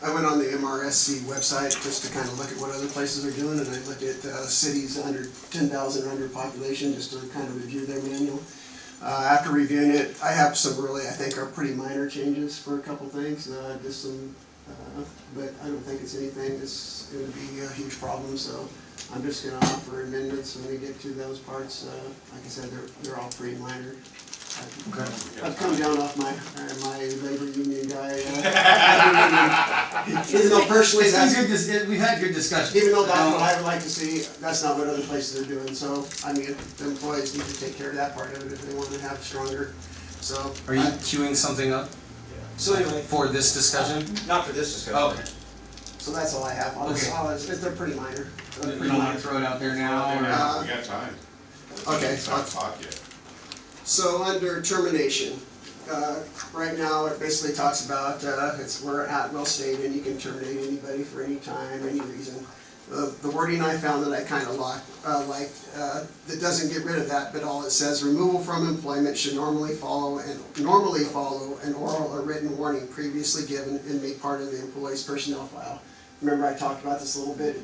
I went on the MRSC website just to kind of look at what other places are doing, and I looked at cities under 10,000 or under population just to kind of review their manual. After reviewing it, I have some really, I think, are pretty minor changes for a couple things, just some, but I don't think it's anything that's going to be a huge problem, so I'm just going to offer amendments when we get to those parts. Like I said, they're all pretty minor. Okay. I've come down off my labor union guy. Even though personally, We've had good discussions. even though that's what I would like to see, that's not what other places are doing. So, I mean, the employees need to take care of that part of it if they want to have stronger. So, Are you queuing something up so anyway, for this discussion? Not for this discussion. Oh, okay. so that's all I have. They're pretty minor. You don't want to throw it out there now? Or? We got time. Okay. It's not o'clock yet. So under termination, right now it basically talks about we're at will state and you can terminate anybody for any time, any reason. The wording I found that I kind of liked, that doesn't get rid of that, but all it says, removal from employment should normally follow an oral or written warning previously given and made part of the employee's personnel file. Remember I talked about this a little bit.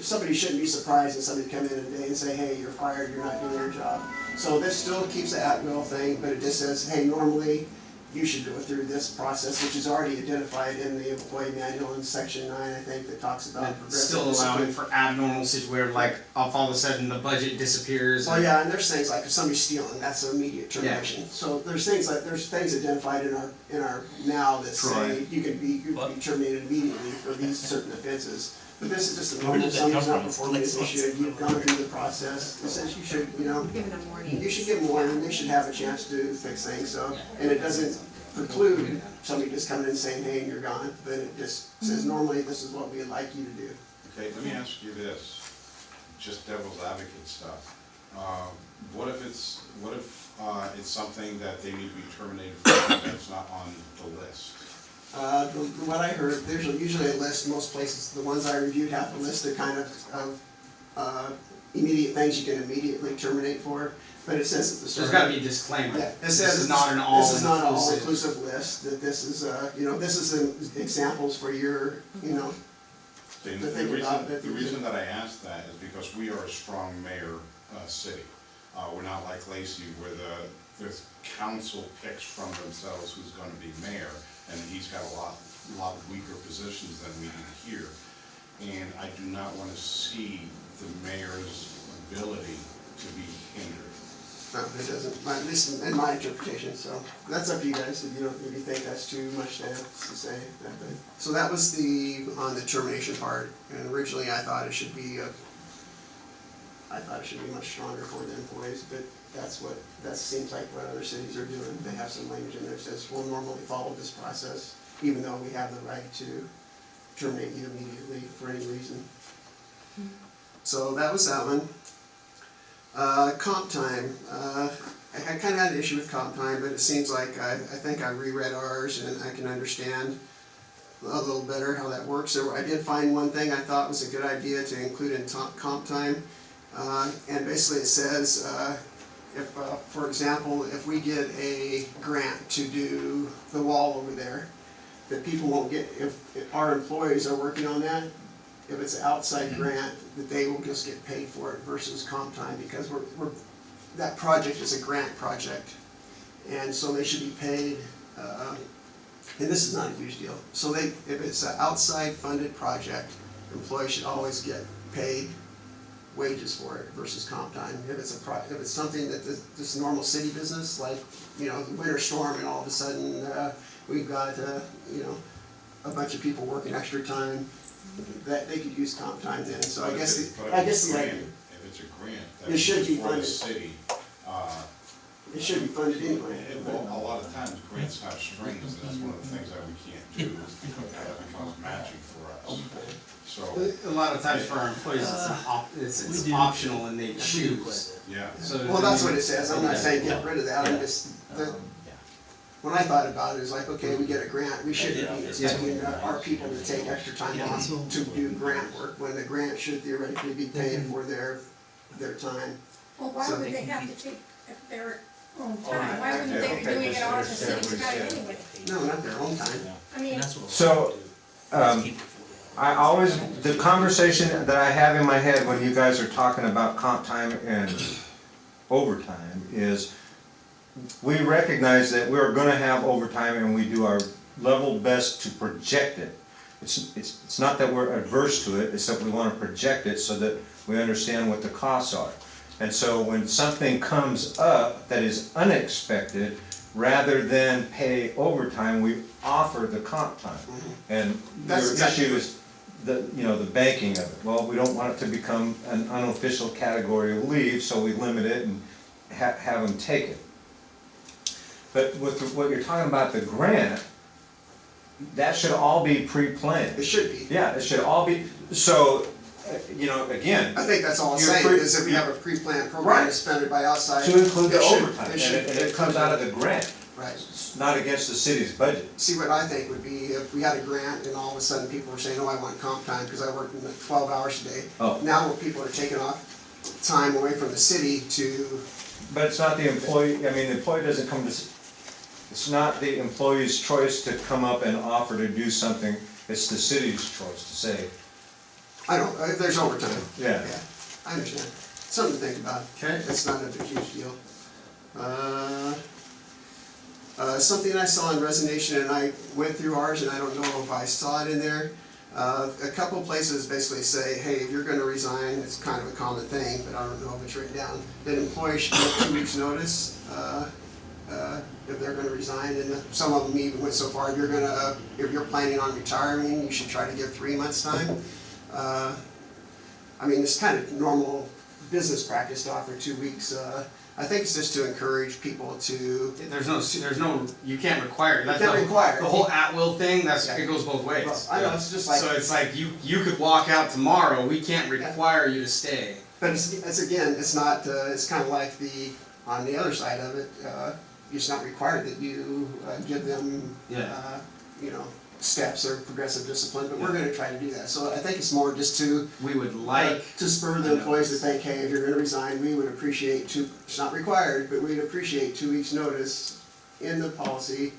Somebody shouldn't be surprised if somebody come in today and say, hey, you're fired, you're not doing your job. So this still keeps the at-will thing, but it just says, hey, normally you should go through this process, which is already identified in the employee manual in section 9, I think, that talks about Still allowing for abnormal situations where, like, all of a sudden the budget disappears. Well, yeah, and there's things like if somebody's stealing, that's immediate termination. Yeah. So there's things identified in our now that say you could be terminated immediately for these certain offenses. But this is just a normal, somebody's not performing as they should, you've gone through the process. It says you should, Giving them warning. you should give them warning, they should have a chance to fix things, so, and it doesn't preclude somebody just coming in and saying, hey, and you're gone, but it just says normally this is what we'd like you to do. Okay, let me ask you this, just devil's advocate stuff. What if it's something that they need to be terminated for that's not on the list? What I heard, there's usually a list, most places, the ones I reviewed have a list of kind of immediate things you can immediately terminate for, but it says at the start. There's got to be a disclaimer. Yeah, this is not an all-inclusive. This is not an all-inclusive list, that this is, this is examples for your, to think about. The reason that I asked that is because we are a strong mayor city. We're not like Lacey where the council picks from themselves who's going to be mayor, and he's got a lot weaker positions than we do here. And I do not want to see the mayor's ability to be hindered. No, it doesn't, at least in my interpretation, so that's up to you guys if you think that's too much to say. So that was on the termination part, and originally I thought it should be much stronger for the employees, but that seems like what other cities are doing. They have some language in there that says we'll normally follow this process, even though we have the right to terminate you immediately for any reason. So that was that one. Comp time. I kind of had an issue with comp time, but it seems like I think I reread ours and I can understand a little better how that works. So I did find one thing I thought was a good idea to include in comp time, and basically it says for example, if we get a grant to do the wall over there, that people won't get, if our employees are working on that, if it's an outside grant, that they will just get paid for it versus comp time, because that project is a grant project, and so they should be paid. And this is not a huge deal. So if it's an outside funded project, employees should always get paid wages for it versus comp time. If it's something that this normal city business, like the winter storm, and all of a sudden we've got a bunch of people working extra time, that they could use comp time then. So I guess the idea. If it's a grant, it should be funded. City. It should be funded anyway. Well, a lot of times grants have strings, and that's one of the things that we can't do, is because that becomes matching for us. So a lot of times for our employees, it's optional and they choose. yeah. So Well, that's what it says. I'm not saying get rid of that. I'm just when I thought about it, it's like, okay, we get a grant, we shouldn't be expecting our people to take extra time off to do grant work, when the grant should theoretically be paying for their time. Well, why would they have to take their own time? Why wouldn't they be doing it all for city county anyway? No, not their own time. I mean, So, I always, the conversation that I have in my head when you guys are talking about comp time and overtime is, we recognize that we're gonna have overtime and we do our level best to project it. It's not that we're adverse to it, it's that we wanna project it so that we understand what the costs are. And so when something comes up that is unexpected, rather than pay overtime, we offer the comp time. And That's your exactly issue is the, you know, the banking of it. Well, we don't want it to become an unofficial category of leave, so we limit it and have them take it. But with what you're talking about, the grant, that should all be pre-planned. It should be. Yeah, it should all be, so, you know, again, I think that's all I'm You're saying, free- is if we have a pre-planned program Right. that's funded by outside. to include the it should- overtime, and should- it comes out of the grant. Right. It's not against the city's budget. See, what I think would be if we had a grant and all of a sudden people were saying, oh, I want comp time because I worked 12 hours a day. Oh. Now what people are taking off time away from the city to, But it's not the employee, I mean, the employee doesn't come to, it's not the employee's choice to come up and offer to do something, it's the city's choice to say, I don't, if there's overtime. Yeah. I understand. Something to think about. Okay. It's not a huge deal. Something I saw in resignation, and I went through ours, and I don't know if I saw it in there. A couple places basically say, hey, if you're gonna resign, it's kind of a common thing, but I don't know if it's written down, that employees should give 2 weeks' notice, if they're gonna resign, and some of them even went so far, if you're planning on retiring, you should try to give 3 months' time. I mean, it's kind of normal business practice to offer 2 weeks. I think it's just to encourage people to. There's no, you can't require it. That's can't the- require it. The whole at-will thing, Yeah. it goes both ways. Well, I know, it's just like. So it's like, you could walk out tomorrow, we can't require you to stay. But it's again, it's not, it's kind of like on the other side of it, it's not required that you give them, you know, steps or progressive discipline, but we're gonna try to do that. So I think it's more just to. We would like. To spur the employees to think, hey, if you're gonna resign, we would appreciate it's not required, but we'd appreciate 2 weeks' notice in the policy,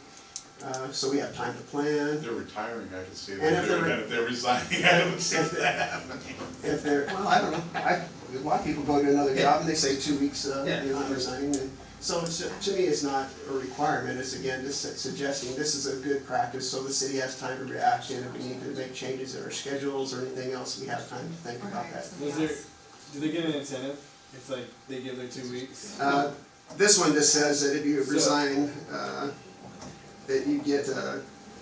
so we have time to plan. If they're retiring, I can see And them if doing they're- that. If they're resigning, I don't see If that happening. If they're, well, I don't know, a lot of people go to another job and they say 2 weeks, Yeah. you're not resigning, and so it's, to me, it's not a requirement, it's again, just suggesting this is a good practice, so the city has time to react, and if we need to make changes in our schedules or anything else, we have time to think about that. Do they get an incentive? It's like they give their 2 weeks? This one just says that if you resign, that you get,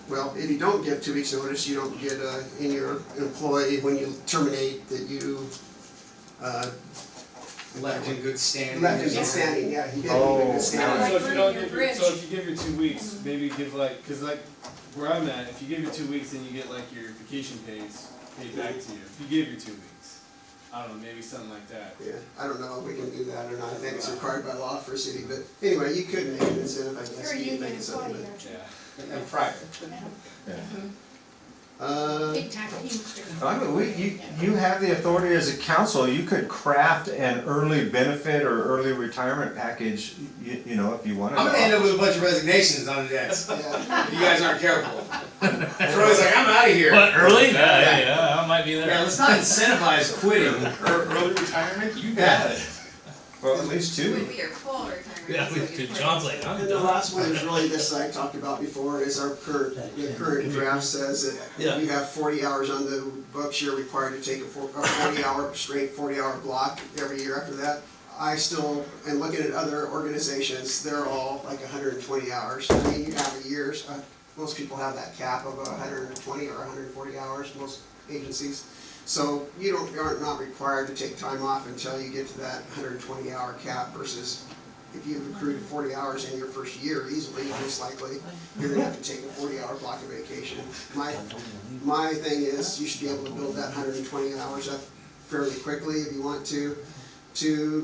well, if you don't give 2 weeks' notice, you don't get in your employee, when you terminate, that you Left in good standing. left in good standing, yeah, you get Oh, in good standing. So if you don't Burning give your your, so bridge. if you give your 2 weeks, maybe give like, cause like where I'm at, if you give your 2 weeks, then you get like your vacation pays paid back to you. If you give your 2 weeks, I don't know, maybe something like that. Yeah, I don't know if we can do that or not, I think it's required by law for a city, but anyway, you could make an incentive, I guess. You're a you could union make it something, employee, but- aren't you? And private. Big time teamster. I mean, you have the authority as a council, you could craft an early benefit or early retirement package, you know, if you wanted. I'm gonna end up with a bunch of resignations on the desk. Yeah. If you guys aren't careful. Troy's like, I'm out of here. What, early? Yeah, I might be Yeah, there. let's not incentivize quitting. Early retirement, you Yeah. got it. Well, at least It would 2. be your full retirement. Yeah, so we you're do. John's like, I'm And the done. last one is really this I talked about before, is the current draft says that Yeah. if you have 40 hours on the books, you're required to take a 40-hour, straight 40-hour block every year after that. I still, and looking at other organizations, they're all like 120 hours. I mean, you have a year's, most people have that cap of 120 or 140 hours, most agencies. So you are not required to take time off until you get to that 120-hour cap versus if you've accrued 40 hours in your first year easily, most likely, you're gonna have to take a 40-hour block of vacation. My thing is, you should be able to build that 120 hours up fairly quickly if you want to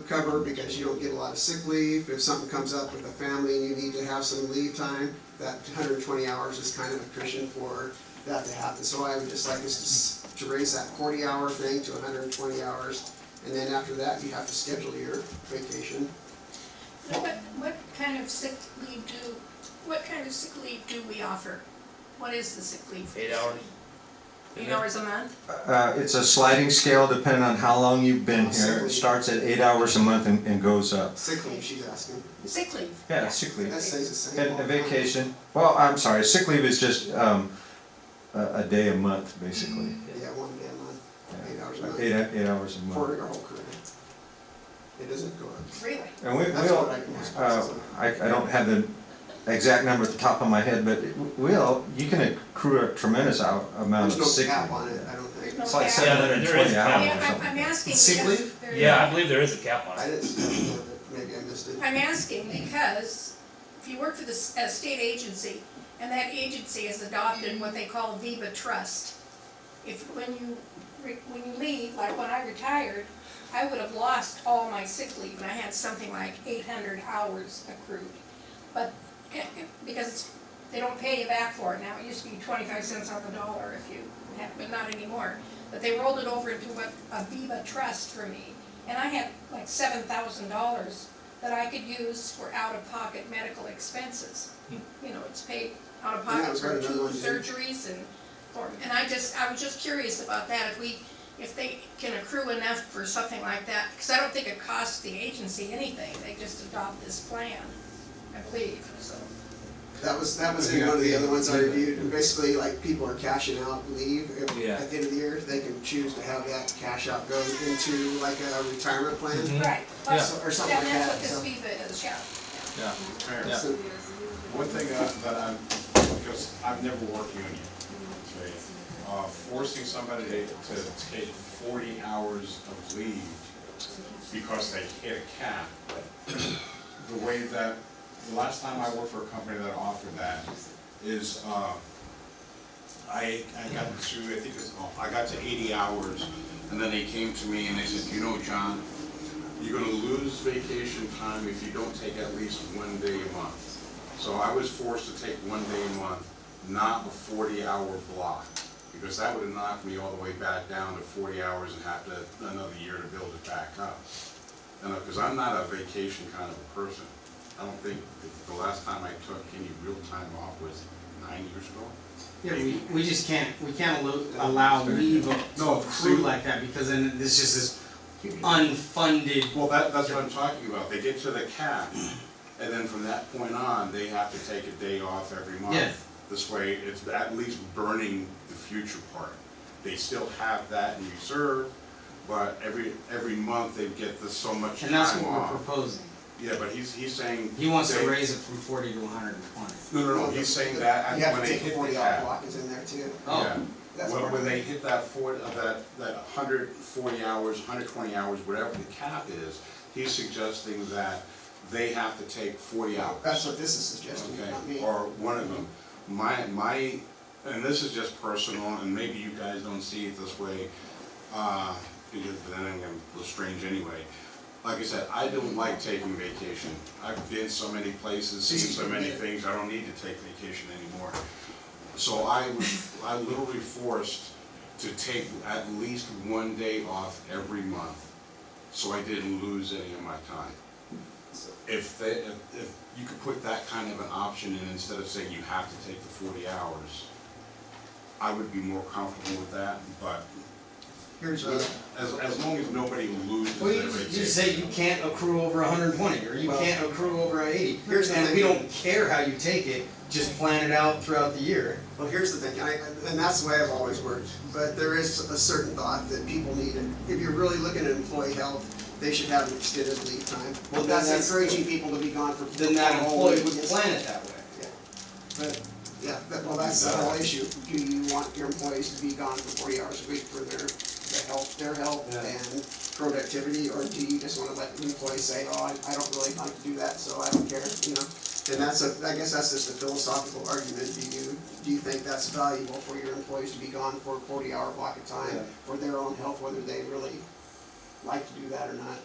cover, because you don't get a lot of sick leave. If something comes up with a family and you need to have some leave time, that 120 hours is kind of a cushion for that to happen. So I would just like us to raise that 40-hour thing to 120 hours, and then after that, you have to schedule your vacation. What kind of sick leave do we offer? What is the sick leave? 8 hours. 8 hours a month? It's a sliding scale depending on how long you've been Sick here. It leave. starts at 8 hours a month and goes up. Sick leave, she's asking. Sick leave? Yeah, sick leave. That stays the same. And a vacation, well, I'm sorry, sick leave is just a day a month, basically. Yeah, 1 day a month, Yeah. 8 hours a month. 8 hours a For month. your whole career. It doesn't go up. Really? And That's what I can express. I don't have the exact number at the top of my head, but you can accrue a tremendous amount There's of no sick cap leave. on it, I don't think. No It's like cap. Yeah, 720 there hours is. or Yeah, something. I'm asking Sick because leave? there is- Yeah, I believe there is a cap on I it. didn't see it, but maybe I missed it. I'm asking because if you work for a state agency, and that agency has adopted what they call Viva Trust, when you leave, like when I retired, I would have lost all my sick leave, and I had something like 800 hours accrued. But, because they don't pay you back for it now, it used to be 25 cents on the dollar if you have, but not anymore. But they rolled it over into a Viva Trust for me, and I had like $7,000 that I could use for out-of-pocket medical expenses. You know, it's paid out of Yeah, pocket it's for got 2 another one, too. surgeries I was just curious about that, if they can accrue enough for something like that, because I don't think it costs the agency anything, they just adopt this plan, I believe, so. That was in one of the other ones I reviewed, and basically, like, people are cashing out leave. Yeah. At the end of the year, they can choose to have that cash out go into like a retirement plan. Right. Yeah. Or something like That's that, what this so. Viva is, yeah. Yeah. Mayor, Yeah. So, one thing that I'm, because I've never worked union, okay, forcing somebody to take 40 hours of leave because they hit a cap, the way that, the last time I worked for a company that offered that is, I got to, I think it's, I got to 80 hours, and then they came to me and they said, you know, John, you're gonna lose vacation time if you don't take at least 1 day a month. So I was forced to take 1 day a month, not a 40-hour block, because that would have knocked me all the way back down to 40 hours and have to, another year to build it back up. And, because I'm not a vacation kind of a person. I don't think the last time I took any real time off was 9 years ago. Yeah, we just can't allow leave to No, accrue like that, because then there's just this unfunded. Well, that's what I'm talking about. They get to the cap, and then from that point on, they have to take a day off every month. Yeah. This way, it's at least burning the future part. They still have that in reserve, but every month they get this so much time And that's what we're off. proposing. Yeah, but he's saying. He wants to they- raise it from 40 to 120. No, he's saying that You have when to they take a hit the 40-hour cap. block is in there too. Oh. Yeah. That's part When of they it. hit that 140 hours, 120 hours, whatever the cap is, he's suggesting that they have to take 40 hours. That's what this is suggesting, not me. Okay, or one of them. My, and this is just personal, and maybe you guys don't see it this way, because then I'm gonna look strange anyway. Like I said, I don't like taking vacation. I've been so many places, seen so many things, I don't need to take vacation anymore. So I was literally forced to take at least 1 day off every month, so I didn't lose any of my time. If you could put that kind of an option in instead of saying you have to take the 40 hours, I would be more comfortable with that, but Here's as long as nobody loses Well, their you vacation. just say you can't accrue over 120, or you Well, can't accrue over 80. here's the And thing. we don't care how you take it, just plan it out throughout the year. Well, here's the thing, and that's the way I've always worked, but there is a certain thought that people need, and if you're really looking at employee health, they should have an extended leave time. Well, Well, that's that's- encouraging people to be gone for. Then that for a whole employee week, would yes. plan it that way. But, yeah, well, that's the whole issue. Do you want your employees to be gone for 40 hours a week for their health Yeah. and productivity, or do you just wanna let the employees say, oh, I don't really like to do that, so I don't care, you know? And I guess that's just a philosophical argument. Do you think that's valuable for your employees to be gone for a 40-hour block of time Yeah. for their own health, whether they really like to do that or not?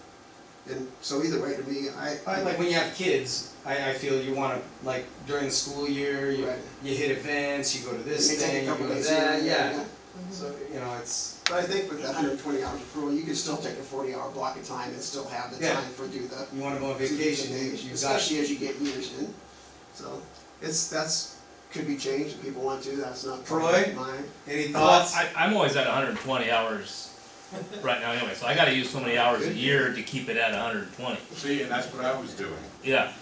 And so either way, to me, Like when you have kids, I feel you wanna, like during the school year, you Right. hit events, you go to this They take a thing, you couple go to days that, here and there, yeah. So, you know, it's, But I think with the 120 hours accrual, you can still take a 40-hour block of time and still have the Yeah. time for do the. you wanna go on do the vacation, days, you got, especially as you get years in. So that's could be changed if people want to, that's not Troy? mine. Any Well, thoughts? I'm always at 120 hours right now anyway, so I gotta use so many hours a year to keep it at 120. See, and that's what I was doing. Yeah,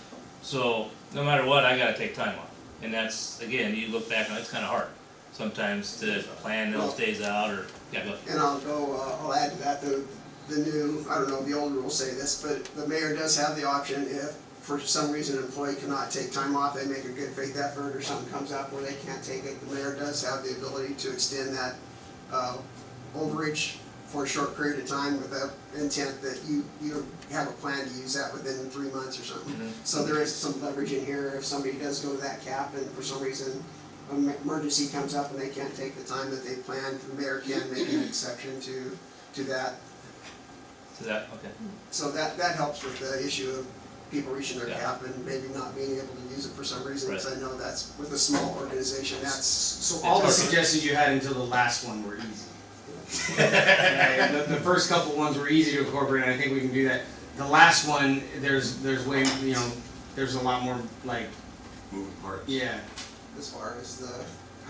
so no matter what, I gotta take time off. And that's, again, you look back and it's kinda hard sometimes to plan those days out or, yeah, go. And I'll add to that, the new, I don't know if the old rules say this, but the mayor does have the option if for some reason an employee cannot take time off, they make a good faith effort or something comes up where they can't take it, the mayor does have the ability to extend that overage for a short period of time with the intent that you have a plan to use that within 3 months or something. Mhm. So there is some leverage in here if somebody does go to that cap and for some reason an emergency comes up and they can't take the time that they planned, the mayor can make an exception to that. To that, okay. So that helps with the issue of people reaching their Yeah. cap and maybe not being able to use it for some reason, because Right. I know that's, with a small organization, that's. So all the suggestions you had until the last one were easy. Yeah, the first couple ones were easy to incorporate, and I think we can do that. The last one, there's way, there's a lot more, like, Moving parts. yeah. As far as the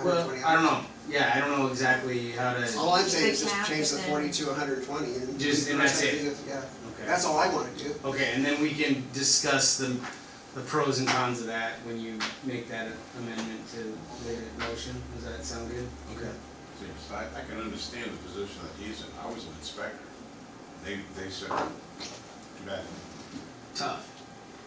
Well, 120 hours. I don't know, yeah, I don't know exactly how to, All I'm saying is Big just cap, change the but then- 40 to 120 and. And that's it. Yeah, okay. that's all I wanna do. Okay, and then we can discuss the pros and cons of that when you make that amendment to the motion. Does that sound good? Okay. See, so I can understand the position that he's in. I was an inspector. They said, too bad. Tough.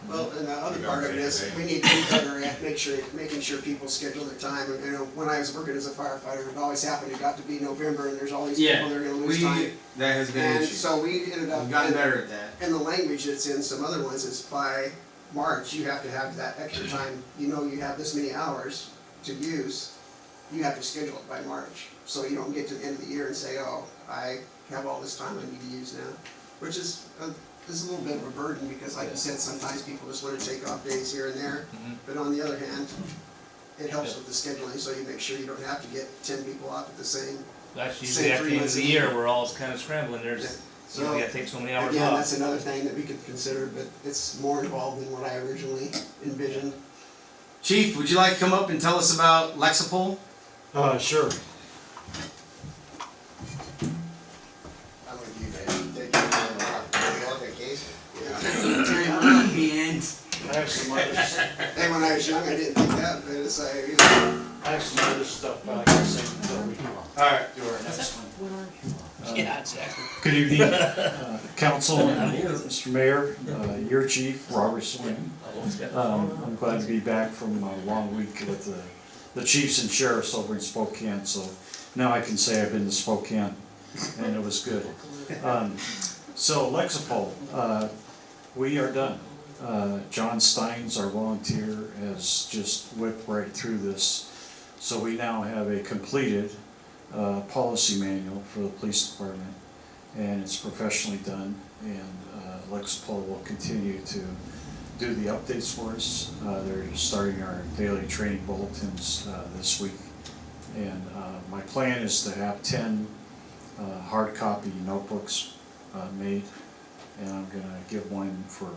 Well, and the other You part of gotta it is, take a we need to be better at making sure people schedule their time. And, when I was working as a firefighter, it always happened, it got to be November and there's all these people that are gonna lose time. That has been an And issue. so we ended up. We've gotten better at that. And the language that's in some other ones is by March, you have to have that extra time, you have this many hours to use, you have to schedule it by March. So you don't get to the end of the year and say, oh, I have all this time I need to use now, which is a little bit of a burden, because like you said, sometimes people just wanna take off days here and there. Mhm. But on the other hand, it helps with the scheduling, so you make sure you don't have to get 10 people off at the same. That's Say usually at 3 the end of months the a year, year. we're all kind of scrambling, Yeah. there's, So, you gotta take so many hours again, off. that's another thing that we could consider, but it's more involved than what I originally envisioned. Chief, would you like to come up and tell us about Lexipol? Sure. I'm with you, man. Take your time on vacation. I have some other, Hey, when I was young, I didn't think that, but it's like, I have some other stuff, but I can say until we Alright. do our next one. Yeah, exactly. Good evening, council and Mr. Mayor, your chief, Robert Swing. I'm glad to be back from a long week with the chiefs and sheriffs over in Spokane, so now I can say I've been to Spokane, and it was good. So Lexipol, we are done. John Steins, our volunteer, has just whipped right through this. So we now have a completed policy manual for the police department, and it's professionally done, and Lexipol will continue to do the updates for us. They're starting our daily training bulletins this week, and my plan is to have 10 hard copy notebooks made, and I'm gonna give one for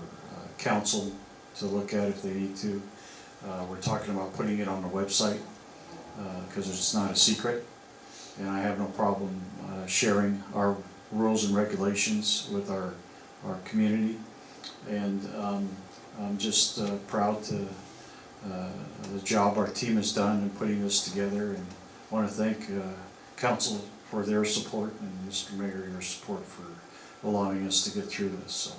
council to look at if they need to. We're talking about putting it on the website, because it's not a secret, and I have no problem sharing our rules and regulations with our community. And I'm just proud to the job our team has done in putting this together, and want to thank council for their support, and Mr. Mayor, your support for allowing us to get through this. So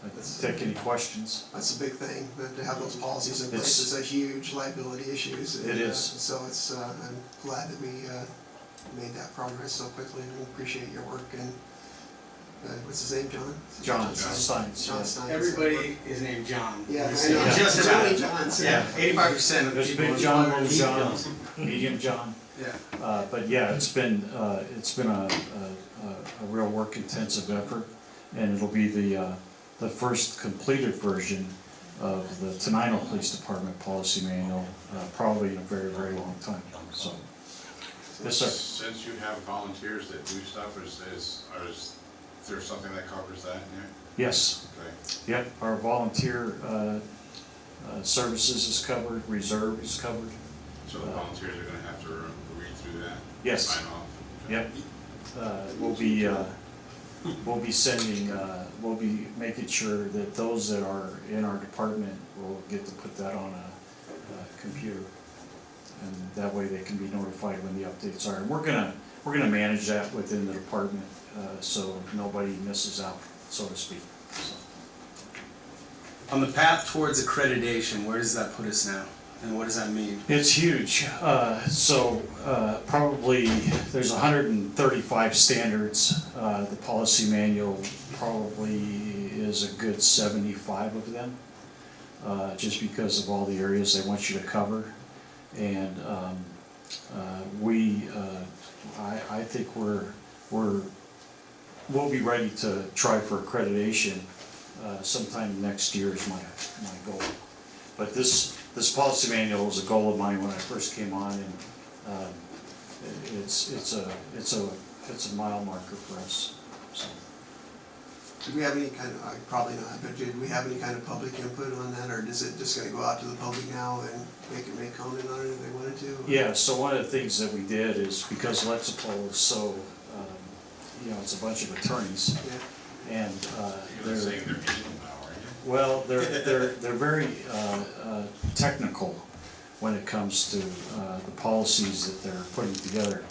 I'd take any questions. that's a big thing, but to have those policies in place It's- is a huge liability issue. It is. So it's, I'm glad that we made that progress so quickly, and we appreciate your work, and, what's his name, John? John Steins. Steins, John yeah. Steins. Everybody is named John. Yeah, I Just know. about. Just too many Johns. Yeah, 85% of the There's people. Big in John, Florida Little need John, Johns. Medium John. Yeah. But yeah, it's been a real work intensive effort, and it'll be the first completed version of the Tenino Police Department policy manual, probably in a very, very long time, so. Yes, sir. Since you have volunteers that do stuff, is there something that covers that in there? Yes, Okay. yep, our volunteer services is covered, reserve is covered, So the volunteers are gonna have to read through that? Yes. Sign off? Yep. We'll be sending, we'll be making sure that those that are in our department will get to put that on a computer. And that way they can be notified when the updates are. And we're gonna manage that within the department, so nobody misses out, so to speak. So. On the path towards accreditation, where does that put us now? And what does that mean? It's huge. Probably there's 135 standards. The policy manual probably is a good 75 of them, just because of all the areas they want you to cover. And I think we'll be ready to try for accreditation sometime next year is my goal. But this policy manual was a goal of mine when I first came on, and it's a mile marker for us. So. Did we have any kind of, probably not, but did we have any kind of public input on that, or is it just gonna go out to the public now and they can make comment on it if they wanted to? Yeah, so one of the things that we did is, because Lexipol is so, it's a bunch of attorneys, Yeah. and You're not saying they're evil now, are you? well, they're very technical when it comes to the policies that they're putting together.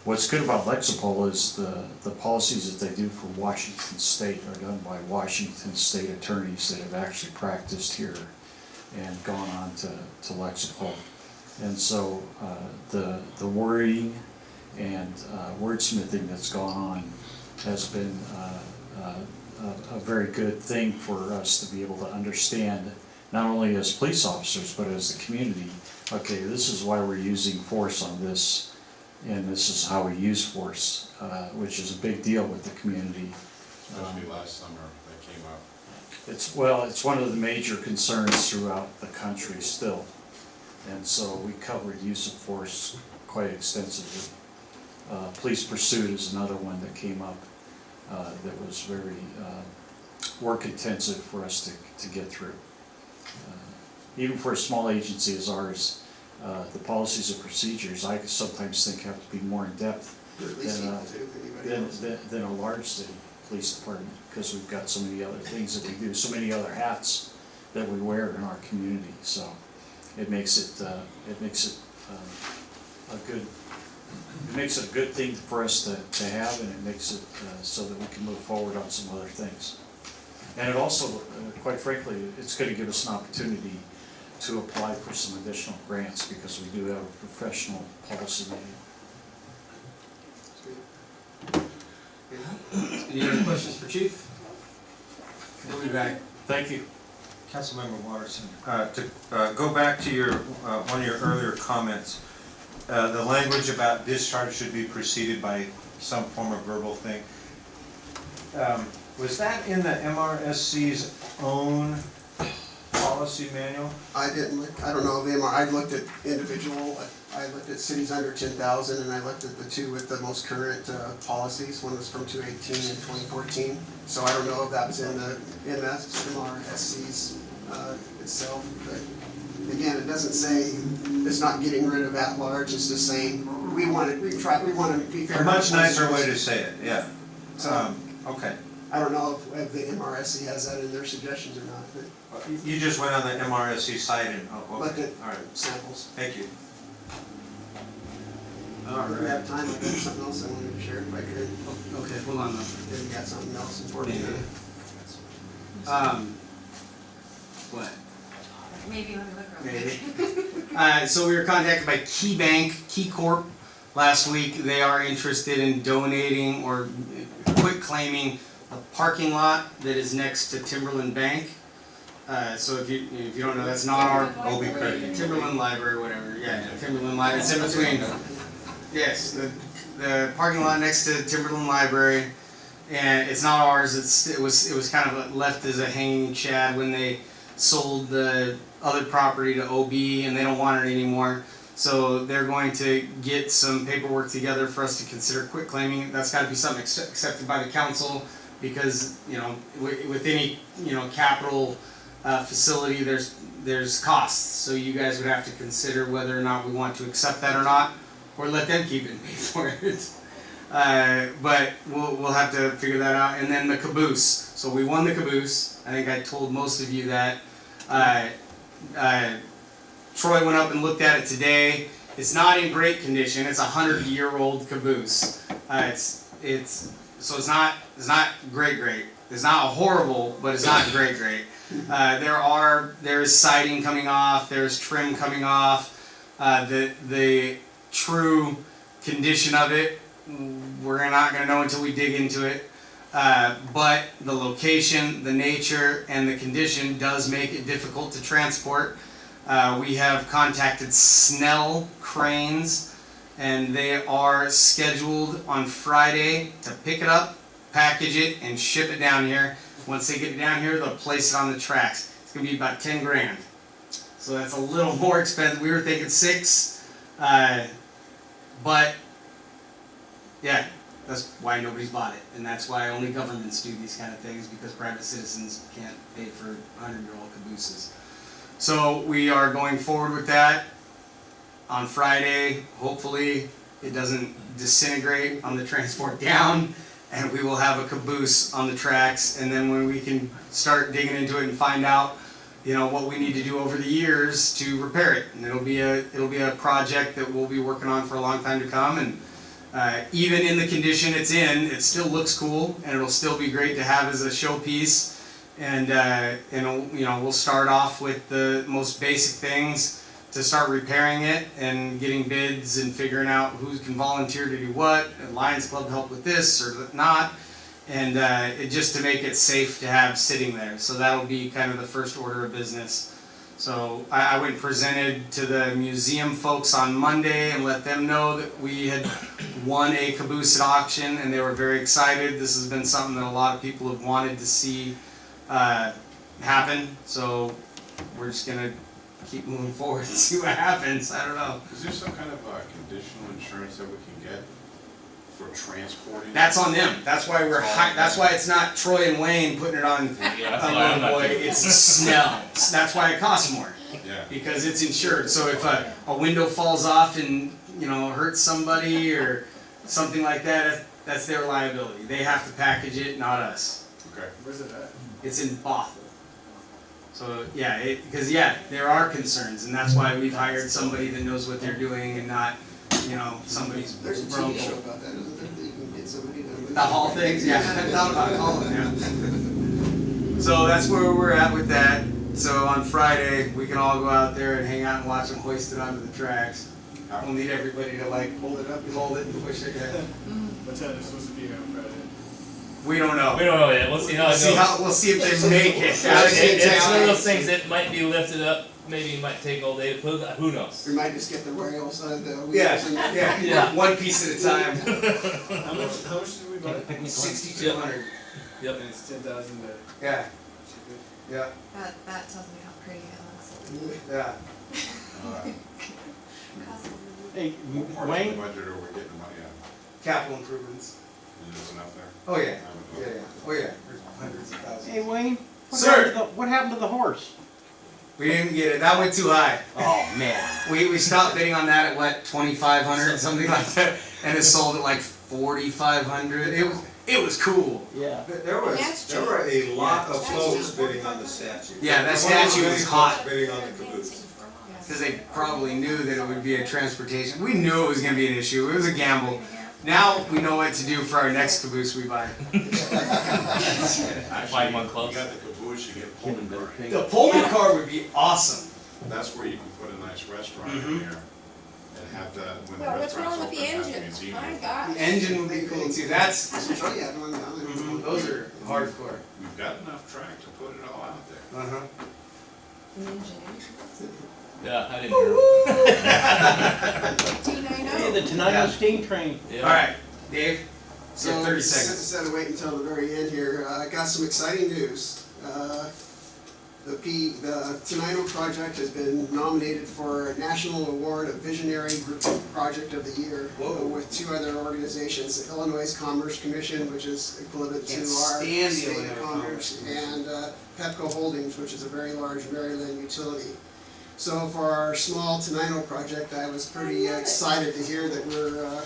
What's good about Lexipol is the policies that they do for Washington State are done by Washington State attorneys that have actually practiced here and gone on to Lexipol. And so the worrying and wordsmithing that's gone on has been a very good thing for us to be able to understand, not only as police officers, but as the community. Okay, this is why we're using force on this, and this is how we use force, which is a big deal with the community. Especially last summer, that came up. It's one of the major concerns throughout the country still. And so we covered use of force quite extensively. Police pursuit is another one that came up that was very work intensive for us to get through. Even for a small agency as ours, the policies and procedures I sometimes think have to be more in depth than a large city police department, because we've got so many other things that we do, so many other hats that we wear in our community. So it makes it a good thing for us to have, and it makes it so that we can move forward on some other things. And it also, quite frankly, it's going to give us an opportunity to apply for some additional grants, because we do have a professional policy manual. Any other questions for Chief? We'll be back. Thank you. Councilmember Watterson, to go back to your one of your earlier comments, the language about discharge should be preceded by some form of verbal thing. Was that in the MRSC's own policy manual? I didn't look, I don't know, I looked at individual, I looked at cities under 10,000, and I looked at the two with the most current policies. One was from 2018 and 2014. So I don't know if that was in the MRSC's itself, but again, it doesn't say, it's not getting rid of at large, it's just saying, we want to be fair. A much nicer way to say it, yeah. So, okay. I don't know if the MRSC has that in their suggestions or not, but You just went on the MRSC site and, looked okay, at all right, samples. thank you. If we have time, I got something else I wanted to share if I could. Okay, hold on though. If you got something else important. What? Maybe let me look real quick. Maybe. So we were contacted by Key Corp last week. They are interested in donating or quit claiming a parking lot that is next to Timberland Bank. So if you don't know, that's not our OB credit. Timberland Library, whatever. Yeah, Timberland Library. It's in between. Yes, the parking lot next to Timberland Library, and it's not ours. It was kind of left as a hanging chad when they sold the other property to OB, and they don't want it anymore. So they're going to get some paperwork together for us to consider quit claiming it. That's got to be something accepted by the council, because with any capital facility, there's there's costs, so you guys would have to consider whether or not we want to accept that or not, or let them keep it and pay for it. But we'll have to figure that out. And then the caboose. So we won the caboose. I think I told most of you that. Troy went up and looked at it today. It's not in great condition. It's a 100-year-old caboose. So it's not great. It's not horrible, but it's not great. There's siding coming off. There's trim coming off. The true condition of it, we're not going to know until we dig into it. But the location, the nature, and the condition does make it difficult to transport. We have contacted Snell Cranes, and they are scheduled on Friday to pick it up, package it, and ship it down here. Once they get it down here, they'll place it on the tracks. It's going to be about 10 grand. So that's a little more expensive. We were thinking 6, but yeah, that's why nobody's bought it, and that's why only governments do these kind of things, because private citizens can't pay for 100-year-old cabooses. So we are going forward with that on Friday. Hopefully it doesn't disintegrate on the transport down, and we will have a caboose on the tracks. And then when we can start digging into it and find out, you know, what we need to do over the years to repair it, and it'll be a project that we'll be working on for a long time to come. And even in the condition it's in, it still looks cool, and it'll still be great to have as a showpiece. And you know, we'll start off with the most basic things to start repairing it and getting bids and figuring out who can volunteer to do what. Lions Club help with this or not, and just to make it safe to have sitting there. So that'll be kind of the first order of business. So I went and presented to the museum folks on Monday and let them know that we had won a caboose at auction, and they were very excited. This has been something that a lot of people have wanted to see happen. So we're just gonna keep moving forward and see what happens. I don't know. Is there some kind of conditional insurance that we can get for transporting? That's on them. That's why that's why it's not Troy and Wayne putting it on a boy. It's Snell. That's why it costs more. Yeah. Because it's insured. So if a window falls off and, you know, hurts somebody or something like that, that's their liability. They have to package it, not us. Okay. Where's it at? It's in Bothell. So yeah, because there are concerns, and that's why we've hired somebody that knows what they're doing and not, you know, somebody's There's a broke. TV show about that, isn't there, that you can get somebody to. The haul things, yeah, I thought about calling them. So that's where we're at with that. So on Friday, we can all go out there and hang out and watch them hoist it onto the tracks. We'll need everybody to like hold it up, hold it, and push it. Yeah. What time is supposed to be on Friday? We don't know. We don't know yet. We'll see how it goes. We'll see if they make it. It's one of those things that might be lifted up. Maybe it might take all day to put. Who knows? We might just get the rails on the wheels. Yeah. One piece at a time. How much did we buy? 6,200. Yep. And it's 10,000 to Yeah. ship it. Yeah. That tells me how pretty it looks. Yeah. Hey, What part of the Wayne, budget are we getting money out? Capital improvements. Is there enough there? Oh yeah. I haven't Yeah. looked. Oh yeah. There's hundreds of thousands. hey Wayne, Sir. what happened to the horse? We didn't get it. That went too high. Oh man. We stopped bidding on that at what, 2,500, something like that, and it sold at like 4,500. It was cool. Yeah. There were a lot of folks bidding on the statue. Yeah, that statue was hot. Bidding on the caboose. Because they probably knew that it would be a transportation. We knew it was going to be an issue. It was a gamble. Now we know what to do for our next caboose we buy. Find one close. You got the caboose, you get Pullman car. The Pullman car would be awesome. That's where you can put a nice restaurant in there and have the, when the Well, what's restaurant's wrong with open, the have the engine? museum. My gosh. The engine would be cool too. That's Oh, yeah, the one down there. those are hardcore. We've got enough track to put it all out there. Yeah, I didn't hear him. Hey, the Tenino steam train. Yeah. All right, Dave. So So 30 seconds. instead of waiting until the very end here, I got some exciting news. the Tenino project has been nominated for a National Award of Visionary Group Project of the Year with two other organizations, the Illinois Commerce Commission, which is equivalent to Can't our stand the state Illinois commerce, and Pepco Holdings, which is a very large Maryland utility. So for our small Tenino project, I was pretty excited to hear that we're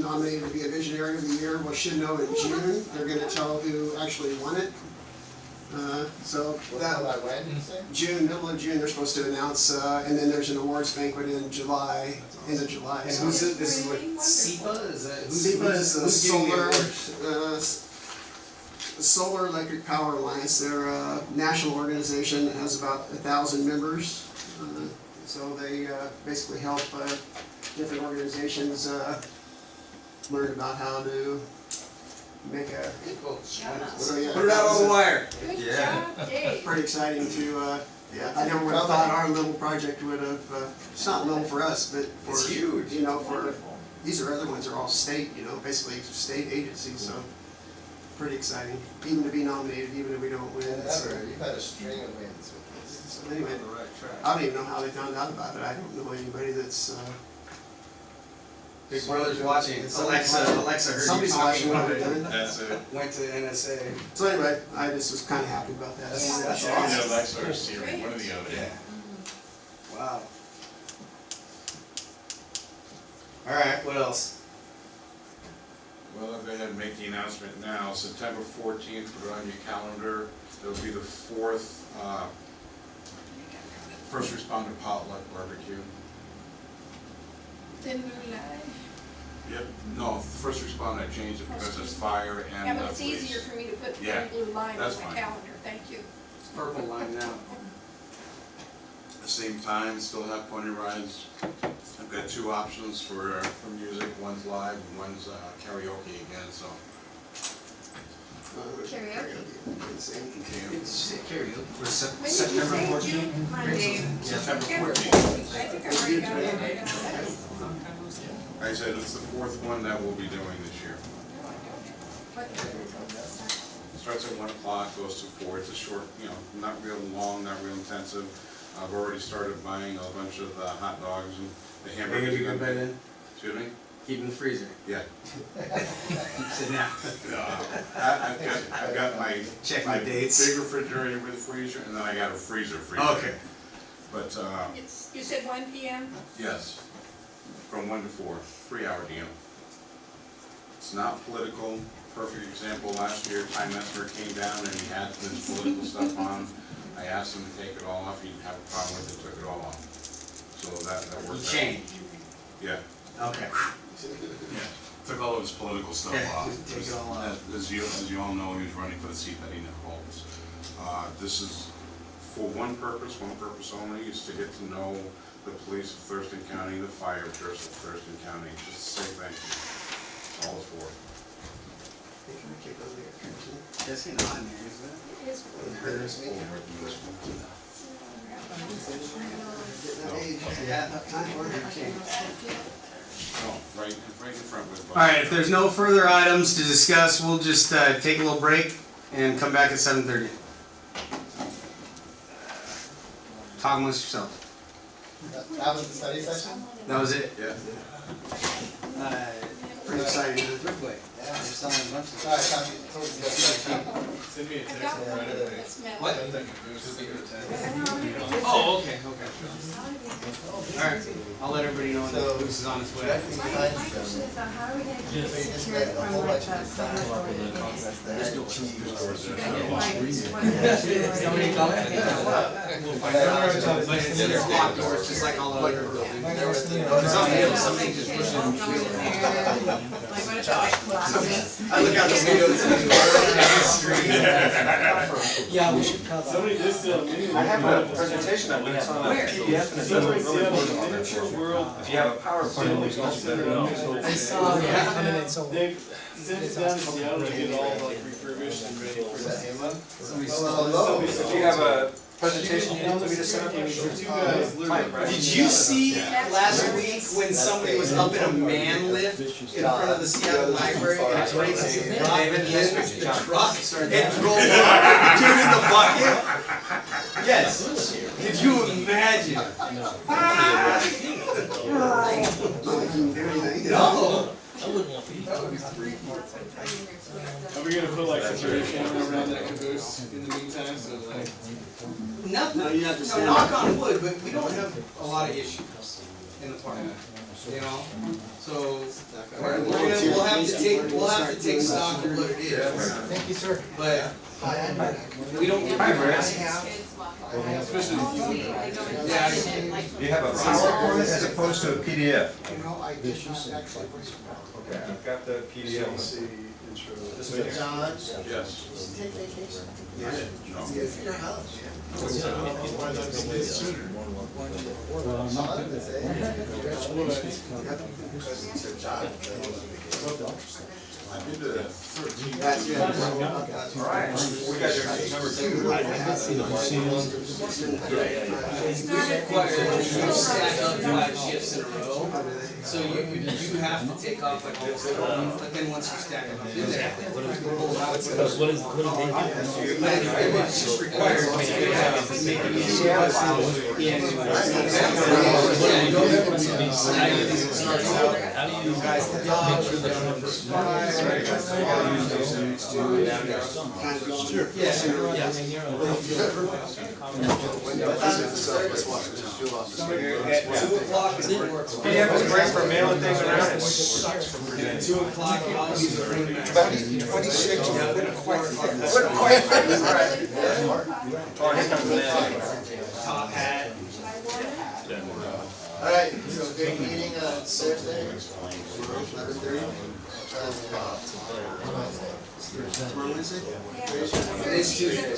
nominated to be a Visionary of the Year. We should know in June. They're going to tell who actually won it. So that when, did you say? June, middle of June, they're supposed to announce, and then there's an awards banquet in July, end of July. And So who's it, this is what, SEPA, is that, SEPA is a who's giving the solar, award? Solar Electric Power Alliance. They're a national organization that has about 1,000 members. So they basically help different organizations learn about how to make a. So, yeah, Put it out on the wire. Good Yeah. job, Dave. Pretty exciting to, yeah, I never would have thought our little project would have, it's not little for us, but for. It's huge. You know, for, these are other ones are all state, you know, basically state agencies, so pretty exciting, even to be nominated, even if we don't win. You've had a string of wins with this. So anyway, I don't even know how they found out about it. I don't know anybody that's, Big Brother's watching. Alexa heard you somebody's talking watching about what it. we've done. That's it. Went to NSA. So anyway, I just was kinda happy about that. That's Either awesome. Alexa or Siri, one or the other. Yeah. Wow. Alright, what else? Well, I'll go ahead and make the announcement now. September 14th, put it on your calendar. It'll be the fourth first responder potluck barbecue. Then we live. Yep, no, first responder, I changed it because it's fire Yeah, and but it's police. easier for me to put the Yeah, blue line on my that's fine. calendar, thank you. It's purple line now. At the same time, still have pony rides. I've got two options for music. One's live and one's karaoke again, so. Karaoke? Insane. Karaoke. When did you say June? September September 14th. 14th. I think I already got it. Like I said, it's the fourth one that we'll be doing this year. What- Starts at 1 o'clock, goes to 4. It's a short, you know, not real long, not real intensive. I've already started buying a bunch of hot dogs and the Are you hamburgers. gonna be good by then? Excuse me? Keep in the freezer. Yeah. Sit down. I've got my Check my my dates. big refrigerator with freezer, and then I got a freezer. Okay. But You said 1 PM? yes, from 1 to 4, 3-hour deal. It's not political. Perfect example, last year, Time Messenger came down and he had the political stuff on. I asked him to take it all off. He didn't have a problem with it, took it all off. So that You worked out. changed. Yeah. Okay. Yeah, took all of his political stuff Yeah, off. take it all off. As you all know, he was running for the seat that he now holds. This is for one purpose only, is to get to know the police of Thurston County, the fire bureaus of Thurston County, just to say thank you. That's all it's for. That's not on there, is it? It is. Yeah, time for it. Oh, right in front with. Alright, if there's no further items to discuss, we'll just take a little break and come back at 7:30. Talk amongst yourselves. That was the study session? That was it. Yeah. Pretty exciting. Alright, copy. Send me a I text got right one away. that's metal. What? Send me a text. Oh, okay, okay. Alright, I'll let everybody know when the So- boost is on its way. Directly behind you. So how are we gonna So keep you just secure read a from whole like bunch the of stuff summer about the process there. Like, Somebody call it? We'll find out. But it's locked doors, just like all the other buildings. There was, you know, Because on the hill, somebody just pushed it. Like what if I look out the window and see Yeah, we should cover. Somebody did send me. I have a presentation of it, it's on a PDF and it doesn't Somebody really sent work me on a that miniature picture. world. If you have a PowerPoint, it's much better. Oh, yeah. They sent it down to Seattle to get all like refurbished and ready for the HEMA. Somebody hello. If you have a presentation you need me to set up, Two guys literally. Did you see last week when somebody was up in a man lift in front of the Seattle Library and it breaks the David lifted the truck and drove up, dude in the bucket? Yes. Could you imagine? Not like you can do anything. No. Are we gonna put like security camera around that caboose in the meantime, so like? No, you have to stand. Knock on wood, but we don't have a lot of issues in the park. You know, so we'll have to take stock of what it is. Thank you, sir. But we don't get. Hi, Brad. Especially if you. Yeah. You have a PowerPoint as opposed to a PDF. You know, I did not actually. Okay, I've got the PDF. John, Yes. take vacation. No. Good for your house. I did a 13. That's good. All right, we got your number 2. It's not required that you stack up 5 shifts in a row, so you have to take off like almost a month, but then once you stack them up in there, What do they do? it's just required to make it easy. How do you guys? PDF is great for mailing things around. 2 o'clock, you always bring them. 26, wouldn't quite fit. Oh, here comes the Top hat. All right, so big meeting on Thursday, 11:30. Tomorrow Wednesday? It is Tuesday.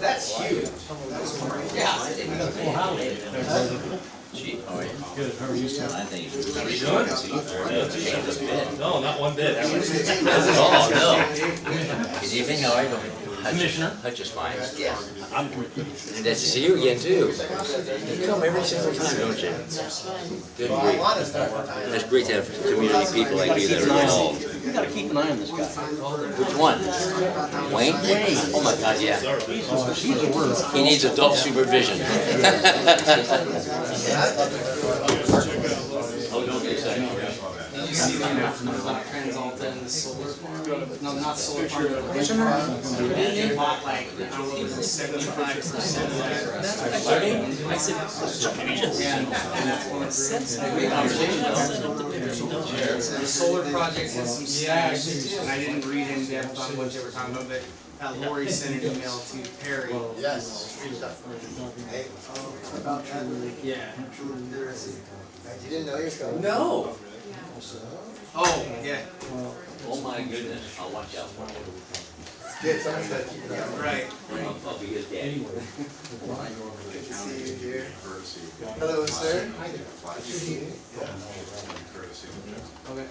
That's huge. Yeah. Good, how are you, sir? No, not one bit. Oh, no. Good evening, how are you? Commissioner. Hutch is fine. Nice to see you again, too. You come every single time, don't you? Good grief. It's great to have community people like you that are involved. You gotta keep an eye on this guy. Which one? Wayne? Oh my God, yeah. He's the worst. He needs adult supervision. Oh, don't get excited. Did you see the announcement about Transalta and the solar farm? No, not solar farm, but wind farm. They bought like, I don't know, it was 75% of that. The solar project has some specs, and I didn't read in depth on what they were talking about, but Lori sent an email to Perry. Yes. Hey, about that, Yeah. you didn't know you were coming? No. Oh, yeah, Oh my goodness, I'll watch out for him. Good, someone's gotta keep it up. right. I'll be his daddy. Good to see you here. Courtesy. Hello, sir. Courtesy. Okay.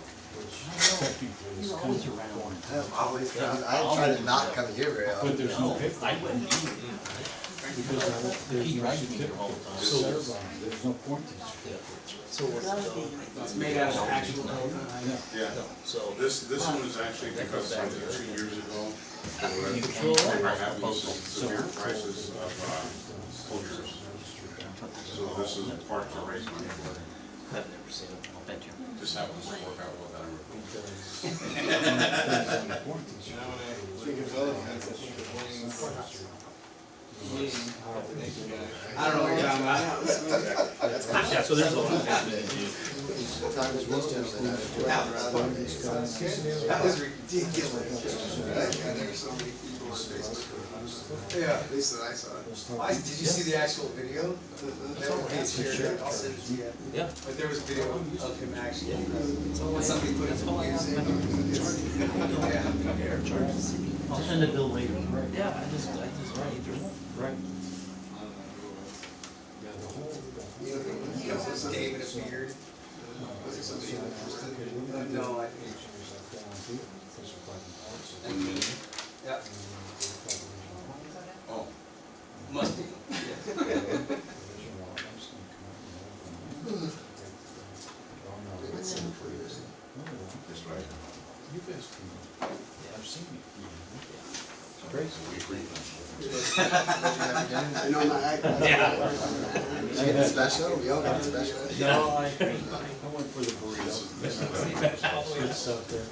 I'm always around. I try to not come here very often. But there's no picture. I wouldn't either. Because there's no there's no point to it. It's made out of actual telephone. Yeah. So, This one is actually because like 2 years ago, we're having some severe prices of closures. So this is part to raise money for it. I've never seen it, I'll bet you. Just happens to work out well better. Speaking of elephants, I think the Wayne's meeting. I don't know what you're talking about. Yeah, so there's a lot. Time is this gentleman. That was ridiculous. There's so many people on Facebook. Yeah, at least that I saw. Did you see the actual video? I'll send it to you. Yeah. But there was a video of him actually, when somebody put his music. I'll send a bill later. Yeah, I just Right. David appeared. Was it somebody interested? No, I think. Yeah, Oh, Must be. that's right. I know my, Did you get the special? We all got the special. No, I went for the burrito. Good stuff there.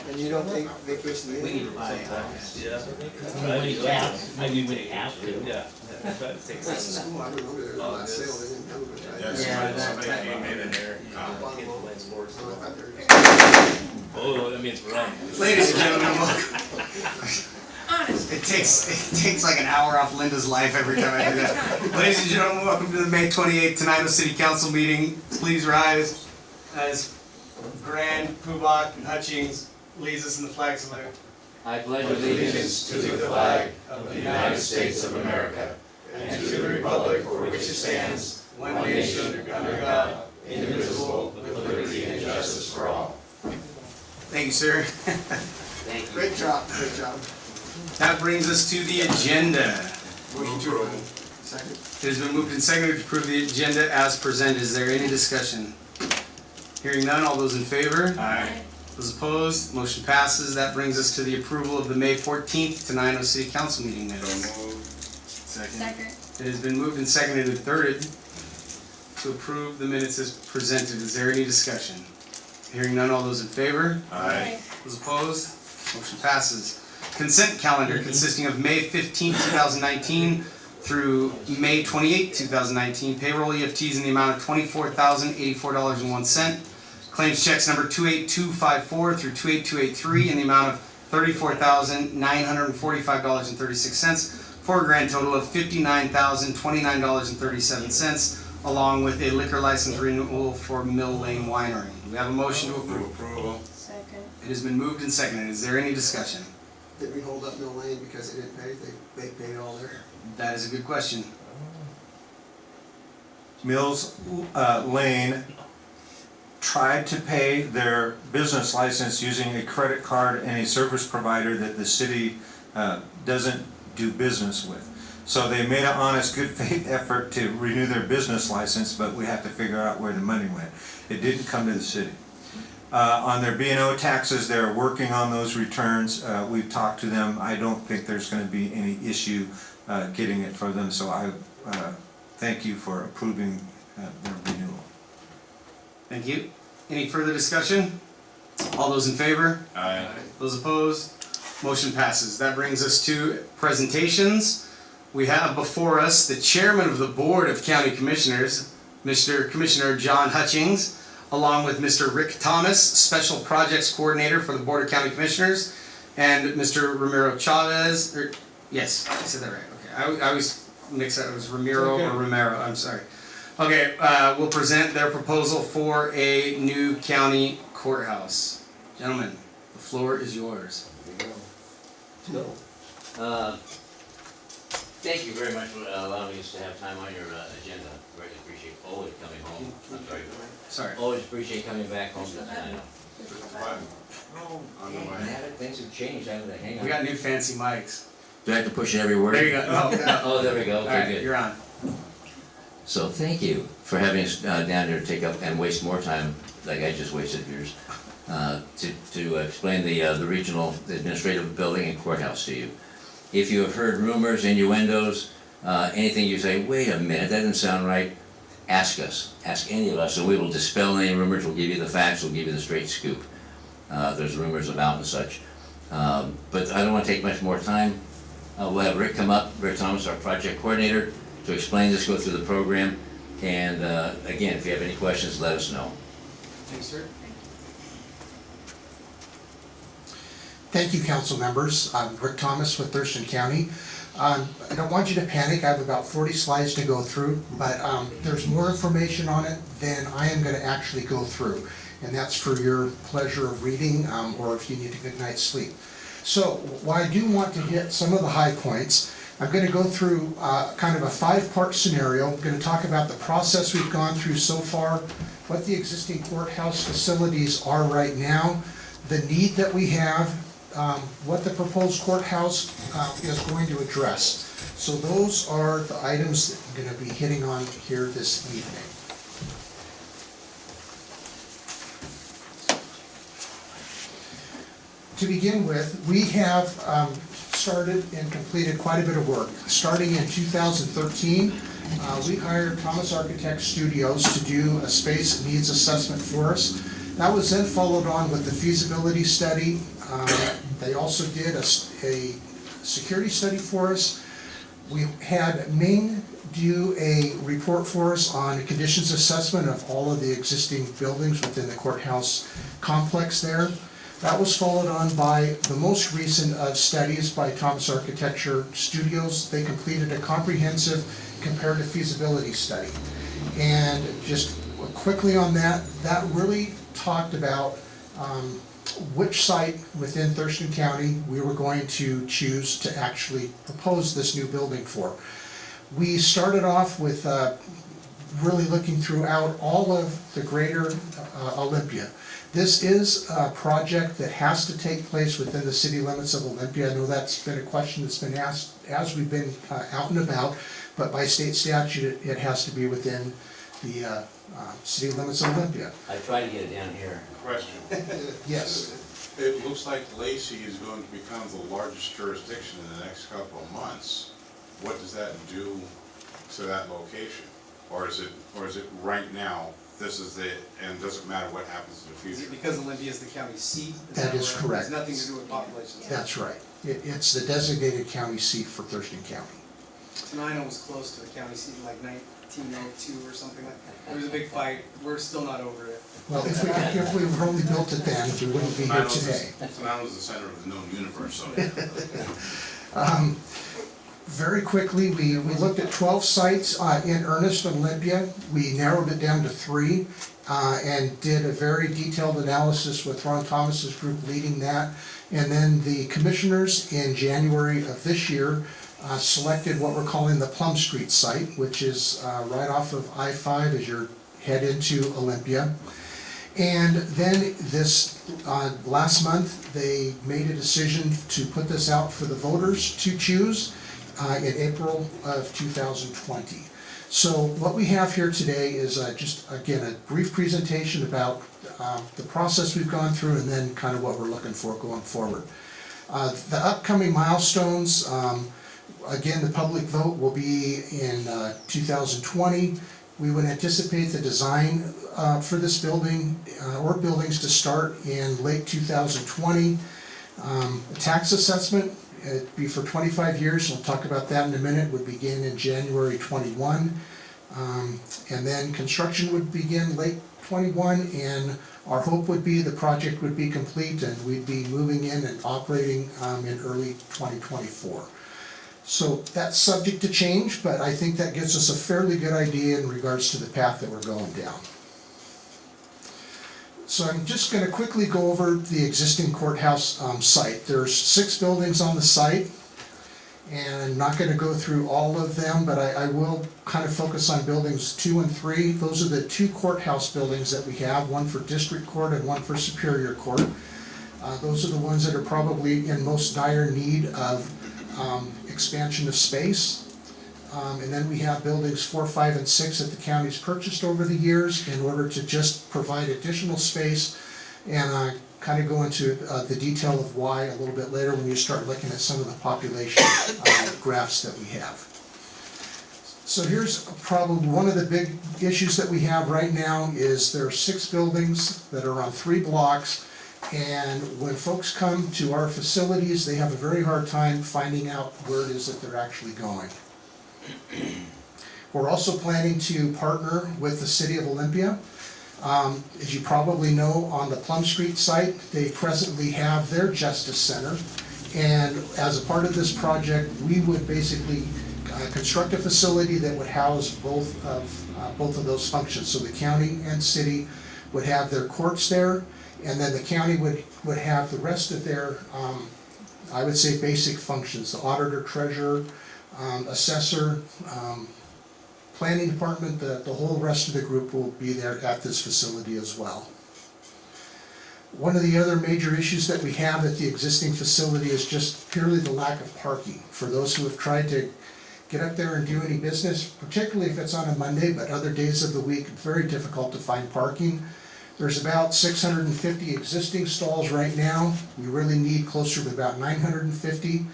and you don't take vacation We leave? need to buy it. I mean, we have to. Yeah. That's the school, I remember there was a lot of sale, they didn't come, but I. Yes, Yeah, somebody that- came in there. Oh, that means we're on. Ladies and gentlemen, welcome. Honest. It takes like an hour off Linda's life every time I do that. Ladies and gentlemen, welcome to the May 28th Tenino City Council meeting. Please rise as Grand, Pubach, and Hutchings leads us in the flag salute. I pledge allegiance to the flag of the United States of America and to the republic for which it stands, one nation, under God, indivisible, with liberty and justice for all. Thank you, sir. Thank you. Great job, great job. That brings us to the agenda. Motion to approve. Second. It has been moved and seconded to approve the agenda as presented. Is there any discussion? Hearing none, all those in favor? Aye. Those opposed? Motion passes. That brings us to the approval of the May 14th Tenino City Council meeting minutes. Second. It has been moved and seconded and thirded to approve the minutes as presented. Is there any discussion? Hearing none, all those in favor? Aye. Those opposed? Motion passes. Consent calendar consisting of May 15, 2019 through May 28, 2019. Payroll EFTs in the amount of $24,084.01. Claims checks number 28254 through 28283 in the amount of $34,945.36 for a grand total of $59,029.37, along with a liquor license renewal for Mill Lane Winery. We have a motion to approve. Second. It has been moved and seconded. Is there any discussion? Did we hold up Mill Lane because they didn't pay, they paid all their? That is a good question. Mills Lane tried to pay their business license using a credit card and a service provider that the city doesn't do business with. So they made an honest, good faith effort to renew their business license, but we have to figure out where the money went. It didn't come to the city. On their B&O taxes, they're working on those returns. We've talked to them. I don't think there's going to be any issue getting it for them, so I thank you for approving their renewal. Thank you. Any further discussion? All those in favor? Aye. Those opposed? Motion passes. That brings us to presentations. We have before us the chairman of the Board of County Commissioners, Mr. Commissioner John Hutchings, along with Mr. Rick Thomas, Special Projects Coordinator for the Board of County Commissioners, and Mr. Ramiro Chavez, yes, I said that right, okay. I always mix up, it was Ramiro or Romero, I'm sorry. Okay, we'll present their proposal for a new county courthouse. Gentlemen, the floor is yours. Thank you very much for allowing us to have time on your agenda. Greatly appreciate always coming home. I'm sorry. Sorry. Always appreciate coming back home to Tenino. On the way. Things have changed, haven't they? Hang on. We got new fancy mics. Do I have to push every word? There you go. Oh, Oh, there we go. all Okay, right, good. you're on. So thank you for having us down here to take up and waste more time, like I just wasted yours, to explain the regional administrative building and courthouse to you. If you have heard rumors, innuendos, anything you say, wait a minute, that doesn't sound right, ask us. Ask any of us, and we will dispel any rumors. We'll give you the facts. We'll give you the straight scoop. There's rumors about and such. But I don't want to take much more time. We'll have Rick come up, Rick Thomas, our project coordinator, to explain this, go through the program. And again, if you have any questions, let us know. Thanks, sir. Thank you, council members. I'm Rick Thomas with Thurston County. I don't want you to panic. I have about 40 slides to go through, but there's more information on it than I am going to actually go through. And that's for your pleasure of reading, or if you need a good night's sleep. So while I do want to hit some of the high points, I'm going to go through kind of a 5-part scenario. I'm going to talk about the process we've gone through so far, what the existing courthouse facilities are right now, the need that we have, what the proposed courthouse is going to address. So those are the items that I'm going to be hitting on here this evening. To begin with, we have started and completed quite a bit of work. Starting in 2013, we hired Thomas Architect Studios to do a space needs assessment for us. That was then followed on with the feasibility study. They also did a security study for us. We had Ming do a report for us on a conditions assessment of all of the existing buildings within the courthouse complex there. That was followed on by the most recent of studies by Thomas Architecture Studios. They completed a comprehensive comparative feasibility study. And just quickly on that, that really talked about which site within Thurston County we were going to choose to actually propose this new building for. We started off with really looking throughout all of the greater Olympia. This is a project that has to take place within the city limits of Olympia. I know that's been a question that's been asked as we've been out and about, but by state statute, it has to be within the city limits of Olympia. I tried to get it down here. Question. Yes. It looks like Lacey is going to become the largest jurisdiction in the next couple of months. What does that do to that location? Or is it right now, this is it, and it doesn't matter what happens in the Is it future? because Olympia is the county seat? That is correct. It has nothing to do with population? That's right. It's the designated county seat for Thurston County. Tenino was close to the county seat in like 1902 or something like that. There was a big fight. We're still not over it. Well, if we only built it then, we wouldn't be here today. Tenino is the center of the known universe, so. Very quickly, we looked at 12 sites in Ernest and Olympia. We narrowed it down to 3 and did a very detailed analysis with Ron Thomas's group leading that. And then the commissioners in January of this year selected what we're calling the Plum Street site, which is right off of I-5 as you head into Olympia. And then this last month, they made a decision to put this out for the voters to choose in April of 2020. So what we have here today is just, again, a brief presentation about the process we've gone through and then kind of what we're looking for going forward. The upcoming milestones, again, the public vote will be in 2020. We would anticipate the design for this building or buildings to start in late 2020. The tax assessment, it'd be for 25 years, we'll talk about that in a minute, would begin in January 21. And then construction would begin late 21, and our hope would be the project would be complete and we'd be moving in and operating in early 2024. So that's subject to change, but I think that gives us a fairly good idea in regards to the path that we're going down. So I'm just going to quickly go over the existing courthouse site. There's 6 buildings on the site, and I'm not going to go through all of them, but I will kind of focus on buildings 2 and 3. Those are the 2 courthouse buildings that we have, one for District Court and one for Superior Court. Those are the ones that are probably in most dire need of expansion of space. And then we have buildings 4, 5, and 6 that the county's purchased over the years in order to just provide additional space, and kind of go into the detail of why a little bit later when you start looking at some of the population graphs that we have. So here's probably one of the big issues that we have right now is there are 6 buildings that are on 3 blocks, and when folks come to our facilities, they have a very hard time finding out where it is that they're actually going. We're also planning to partner with the City of Olympia. As you probably know, on the Plum Street site, they presently have their Justice Center. And as a part of this project, we would basically construct a facility that would house both of those functions. So the county and city would have their courts there, and then the county would have the rest of their, I would say, basic functions, the auditor, treasurer, assessor, planning department, the whole rest of the group will be there at this facility as well. One of the other major issues that we have at the existing facility is just purely the lack of parking. For those who have tried to get up there and do any business, particularly if it's on a Monday, but other days of the week, very difficult to find parking. There's about 650 existing stalls right now. We really need closer to about 950.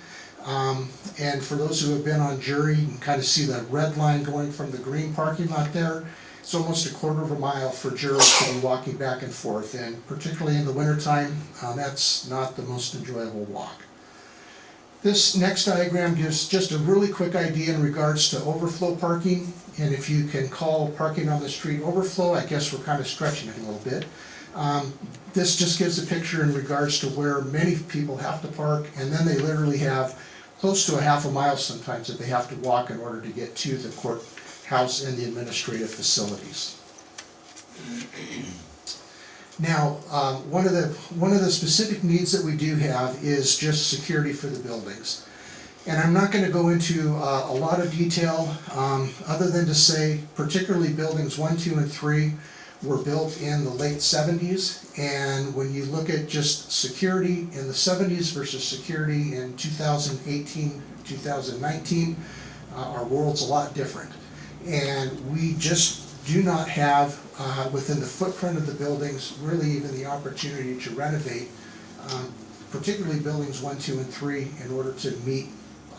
And for those who have been on Jury, you can kind of see the red line going from the green parking lot there. It's almost a quarter of a mile for jurors to be walking back and forth, and particularly in the wintertime, that's not the most enjoyable walk. This next diagram gives just a really quick idea in regards to overflow parking, and if you can call parking on the street overflow, I guess we're kind of stretching it a little bit. This just gives a picture in regards to where many people have to park, and then they literally have close to a half a mile sometimes that they have to walk in order to get to the courthouse and the administrative facilities. Now, one of the specific needs that we do have is just security for the buildings. And I'm not going to go into a lot of detail other than to say particularly buildings 1, 2, and 3 were built in the late 70s, and when you look at just security in the 70s versus security in 2018, 2019, our world's a lot different. And we just do not have, within the footprint of the buildings, really even the opportunity to renovate, particularly buildings 1, 2, and 3, in order to meet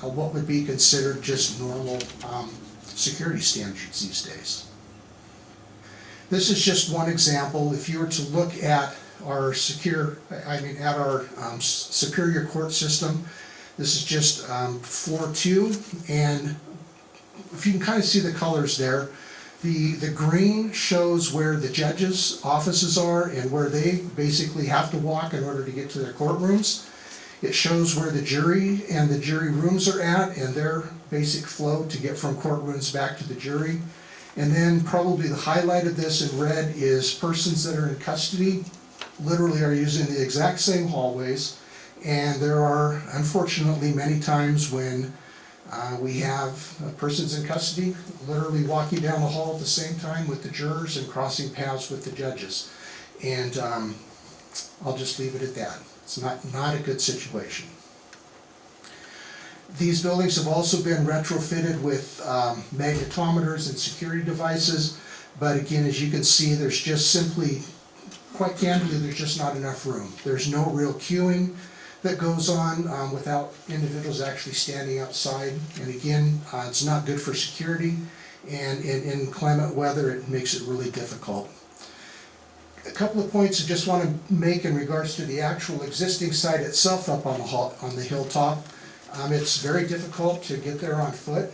what would be considered just normal security standards these days. This is just one example. If you were to look at our Superior Court system, this is just floor 2, and if you can kind of see the colors there, the green shows where the judges' offices are and where they basically have to walk in order to get to their courtrooms. It shows where the jury and the jury rooms are at and their basic flow to get from courtrooms back to the jury. And then probably the highlight of this in red is persons that are in custody literally are using the exact same hallways. And there are, unfortunately, many times when we have persons in custody literally walking down the hall at the same time with the jurors and crossing paths with the judges. And I'll just leave it at that. It's not a good situation. These buildings have also been retrofitted with magnetometers and security devices, but again, as you can see, there's just simply, quite candidly, there's just not enough room. There's no real queuing that goes on without individuals actually standing outside, and again, it's not good for security, and in inclement weather, it makes it really difficult. A couple of points I just want to make in regards to the actual existing site itself up on the hilltop. It's very difficult to get there on foot.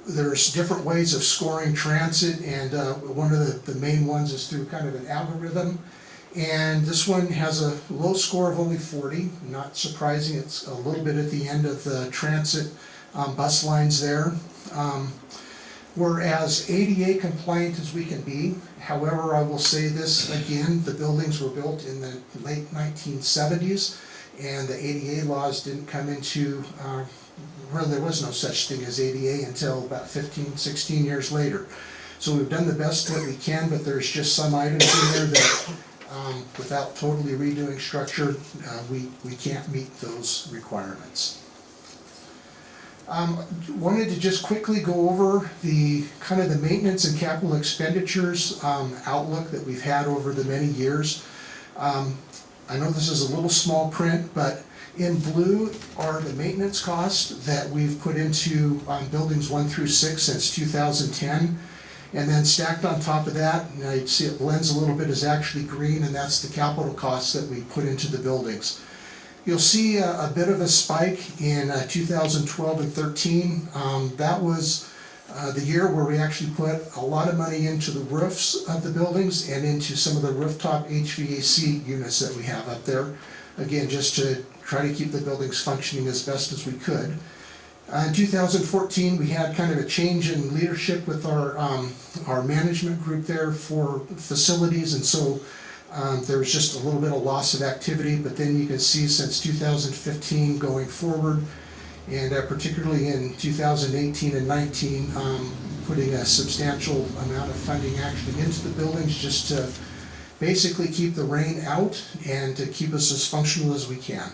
There's different ways of scoring transit, and one of the main ones is through kind of an algorithm. And this one has a low score of only 40, not surprising, it's a little bit at the end of the transit bus lines there. We're as ADA compliant as we can be. However, I will say this again, the buildings were built in the late 1970s, and the ADA laws didn't come into, really there was no such thing as ADA until about 15, 16 years later. So we've done the best that we can, but there's just some items in there that, without totally redoing structure, we can't meet those requirements. Wanted to just quickly go over the kind of the maintenance and capital expenditures outlook that we've had over the many years. I know this is a little small print, but in blue are the maintenance costs that we've put into buildings 1 through 6 since 2010. And then stacked on top of that, now you see it blends a little bit, is actually green, and that's the capital costs that we put into the buildings. You'll see a bit of a spike in 2012 and 13. That was the year where we actually put a lot of money into the roofs of the buildings and into some of the rooftop HVAC units that we have up there. Again, just to try to keep the buildings functioning as best as we could. In 2014, we had kind of a change in leadership with our management group there for facilities, and so there was just a little bit of loss of activity, but then you can see since 2015 going forward, and particularly in 2018 and 19, putting a substantial amount of funding actually into the buildings just to basically keep the rain out and to keep us as functional as we can.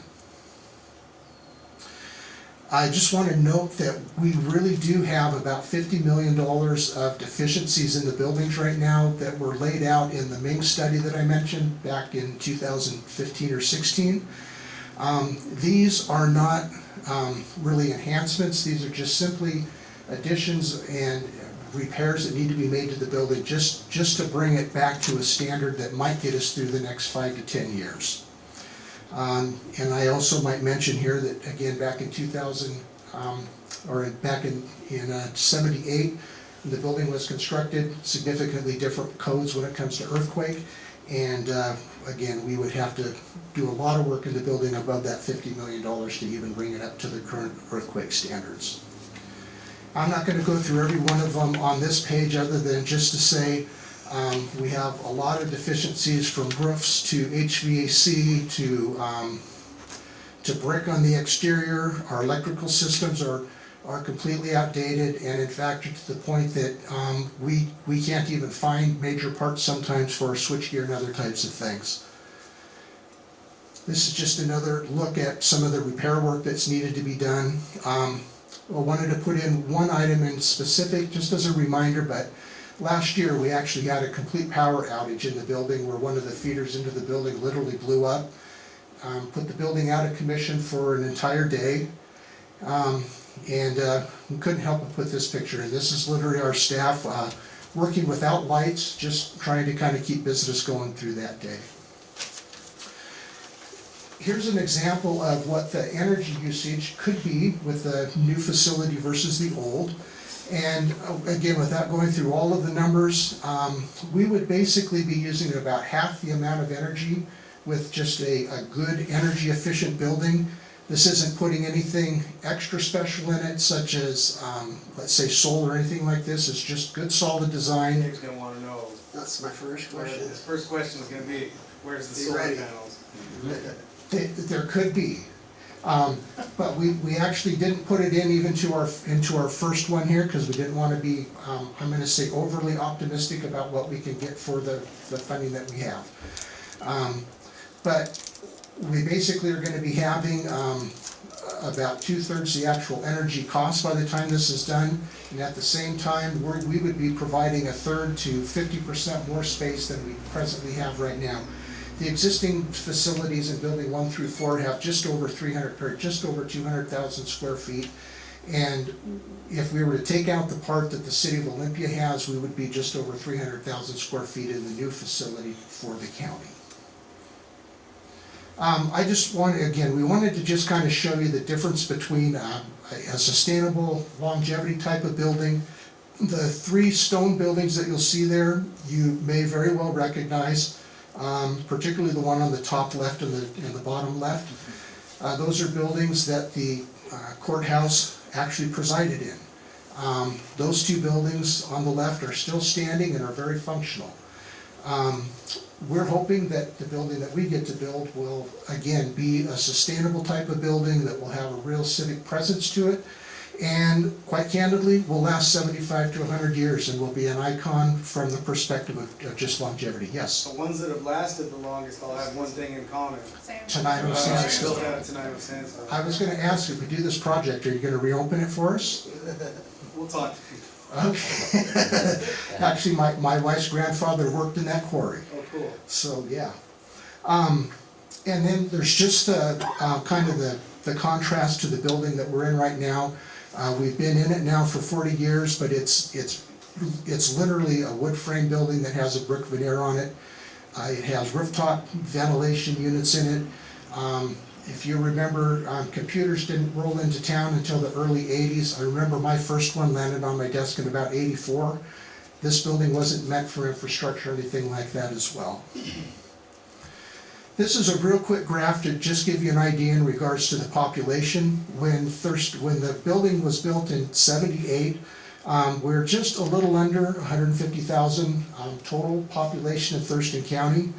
I just want to note that we really do have about $50 million of deficiencies in the buildings right now that were laid out in the Ming study that I mentioned back in 2015 or 16. These are not really enhancements, these are just simply additions and repairs that need to be made to the building just to bring it back to a standard that might get us through the next 5 to 10 years. And I also might mention here that, again, back in 2000, or back in 78, the building was constructed, significantly different codes when it comes to earthquake. And again, we would have to do a lot of work in the building above that $50 million to even bring it up to the current earthquake standards. I'm not going to go through every one of them on this page other than just to say we have a lot of deficiencies from roofs to HVAC to brick on the exterior. Our electrical systems are completely outdated, and in fact to the point that we can't even find major parts sometimes for our switchgear and other types of things. This is just another look at some of the repair work that's needed to be done. I wanted to put in one item in specific just as a reminder, but last year we actually had a complete power outage in the building where one of the feeders into the building literally blew up. Put the building out of commission for an entire day. And we couldn't help but put this picture in. This is literally our staff working without lights, just trying to kind of keep business going through that day. Here's an example of what the energy usage could be with the new facility versus the old. And again, without going through all of the numbers, we would basically be using about half the amount of energy with just a good energy efficient building. This isn't putting anything extra special in it, such as, let's say, solar or anything like this. It's just good, solid design. Dave's gonna wanna know. That's my first question. His first question is gonna be, where's the Be solar ready. panels? There could be. But we actually didn't put it in even into our first one here because we didn't want to be, I'm going to say, overly optimistic about what we can get for the funding that we have. But we basically are going to be having about 2/3 the actual energy cost by the time this is done. And at the same time, we would be providing 1/3 to 50% more space than we presently have right now. The existing facilities in building 1 through 4 have just over 200,000 square feet. And if we were to take out the part that the city of Olympia has, we would be just over 300,000 square feet in the new facility for the county. I just wanted, again, we wanted to just kind of show you the difference between a sustainable longevity type of building. The 3 stone buildings that you'll see there, you may very well recognize. Particularly the one on the top left and the bottom left. Those are buildings that the courthouse actually presided in. Those 2 buildings on the left are still standing and are very functional. We're hoping that the building that we get to build will, again, be a sustainable type of building that will have a real civic presence to it. And quite candidly, will last 75 to 100 years and will be an icon from the perspective of just longevity. Yes? The ones that have lasted the longest all have one thing in common. Tenino I sandstone. still have Tenino sandstone. I was going to ask, if we do this project, are you going to reopen it for us? We'll talk to people. Okay. Actually, my wife's grandfather worked in that quarry. Oh, cool. So, yeah. And then there's just kind of the contrast to the building that we're in right now. We've been in it now for 40 years, but it's literally a wood frame building that has a brick veneer on it. It has rooftop ventilation units in it. If you remember, computers didn't roll into town until the early 80s. I remember my first one landed on my desk in about 84. This building wasn't meant for infrastructure or anything like that as well. This is a real quick graph to just give you an idea in regards to the population. When the building was built in '78, we're just a little under 150,000 total population in Thurston County.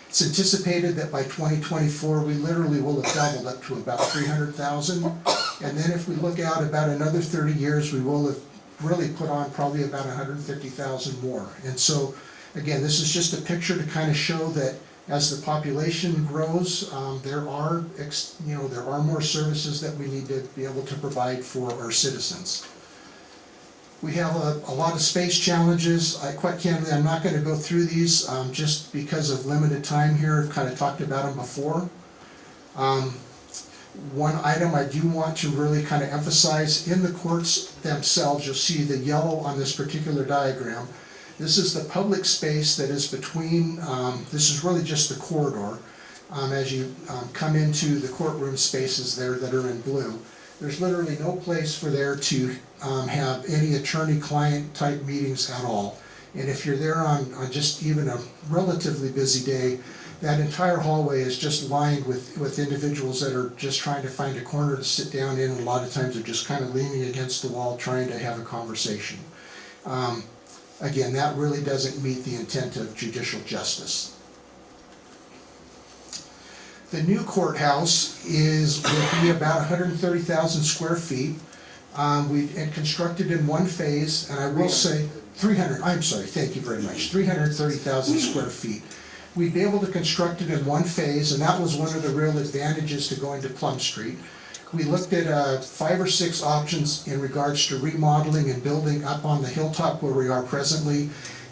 It's anticipated that by 2024, we literally will have doubled up to about 300,000. And then if we look out about another 30 years, we will have really put on probably about 150,000 more. And so, again, this is just a picture to kind of show that as the population grows, there are more services that we need to be able to provide for our citizens. We have a lot of space challenges. Quite candidly, I'm not going to go through these just because of limited time here. I've kind of talked about them before. One item I do want to really kind of emphasize, in the courts themselves, you'll see the yellow on this particular diagram. This is the public space that is between, this is really just the corridor. As you come into the courtroom spaces there that are in blue, there's literally no place for there to have any attorney-client type meetings at all. And if you're there on just even a relatively busy day, that entire hallway is just lined with individuals that are just trying to find a corner to sit down in, and a lot of times they're just kind of leaning against the wall trying to have a conversation. Again, that really doesn't meet the intent of judicial justice. The new courthouse will be about 130,000 square feet. We constructed in one phase, and I will say 330,000 square feet. We'd be able to construct it in one phase, and that was one of the real advantages to going to Plum Street. We looked at 5 or 6 options in regards to remodeling and building up on the hilltop where we are presently.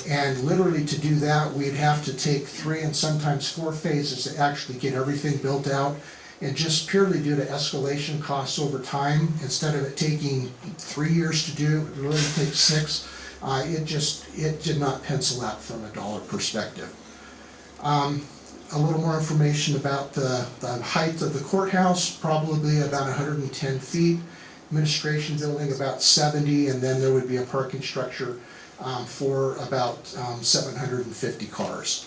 And literally to do that, we'd have to take 3 and sometimes 4 phases to actually get everything built out. And just purely due to escalation costs over time, instead of it taking 3 years to do, it really takes 6. It did not pencil out from a dollar perspective. A little more information about the height of the courthouse, probably about 110 feet. Administration building about 70, and then there would be a parking structure for about 750 cars.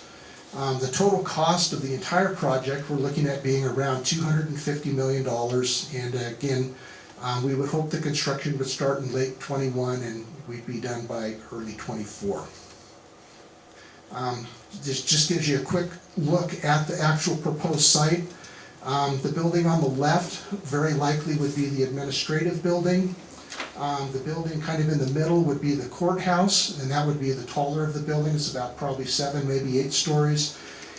The total cost of the entire project, we're looking at being around $250 million, and again, we would hope the construction would start in late '21 and we'd be done by early '24. This just gives you a quick look at the actual proposed site. The building on the left very likely would be the administrative building. The building kind of in the middle would be the courthouse, and that would be the taller of the buildings, about probably 7, maybe 8 stories.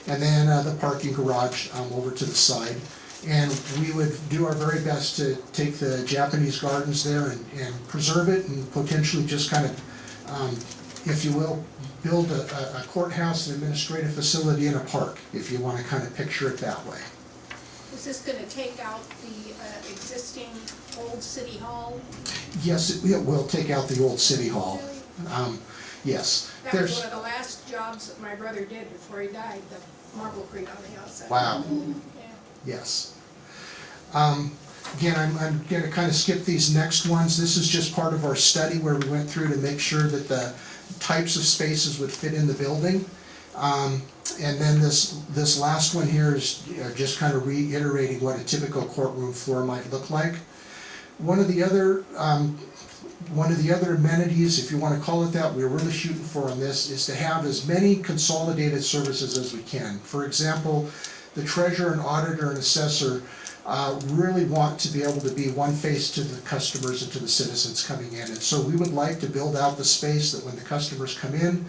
And then the parking garage over to the side. And we would do our very best to take the Japanese gardens there and preserve it, and potentially just kind of, if you will, build a courthouse, an administrative facility, and a park, if you want to kind of picture it that way. Is this going to take out the existing old city hall? Yes, it will take out the old city hall. Yes. That was one of the last jobs that my brother did before he died, the marble crate on the outside. Wow. Yeah. Yes. Again, I'm going to kind of skip these next ones. This is just part of our study where we went through to make sure that the types of spaces would fit in the building. And then this last one here is just kind of reiterating what a typical courtroom floor might look like. One of the other amenities, if you want to call it that, we're really shooting for on this, is to have as many consolidated services as we can. For example, the treasurer and auditor and assessor really want to be able to be one face to the customers and to the citizens coming in. And so we would like to build out the space that when the customers come in,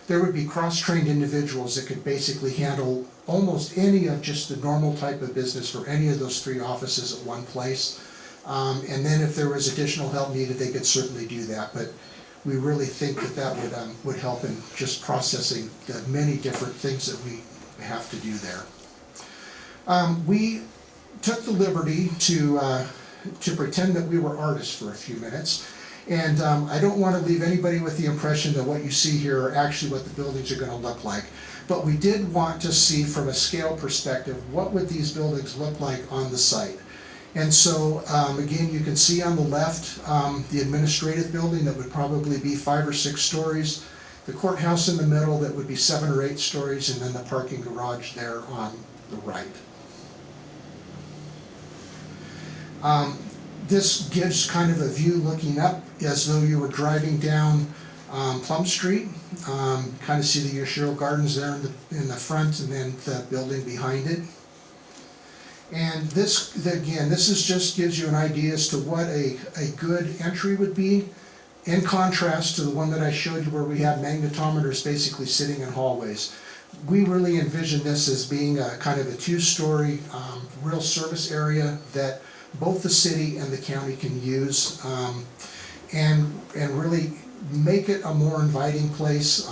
there would be cross-trained individuals that could basically handle almost any of just the normal type of business for any of those 3 offices at one place. And then if there was additional help needed, they could certainly do that. But we really think that would help in just processing the many different things that we have to do there. We took the liberty to pretend that we were artists for a few minutes. And I don't want to leave anybody with the impression that what you see here are actually what the buildings are going to look like. But we did want to see from a scale perspective, what would these buildings look like on the site? And so, again, you can see on the left the administrative building that would probably be 5 or 6 stories, the courthouse in the middle that would be 7 or 8 stories, and then the parking garage there on the right. This gives kind of a view looking up as though you were driving down Plum Street. Kind of see the Yoshiro Gardens there in the front, and then the building behind it. And this, again, this just gives you an idea as to what a good entry would be, in contrast to the one that I showed you where we have magnetometers basically sitting in hallways. We really envision this as being a kind of a 2-story real service area that both the city and the county can use, and really make it a more inviting place.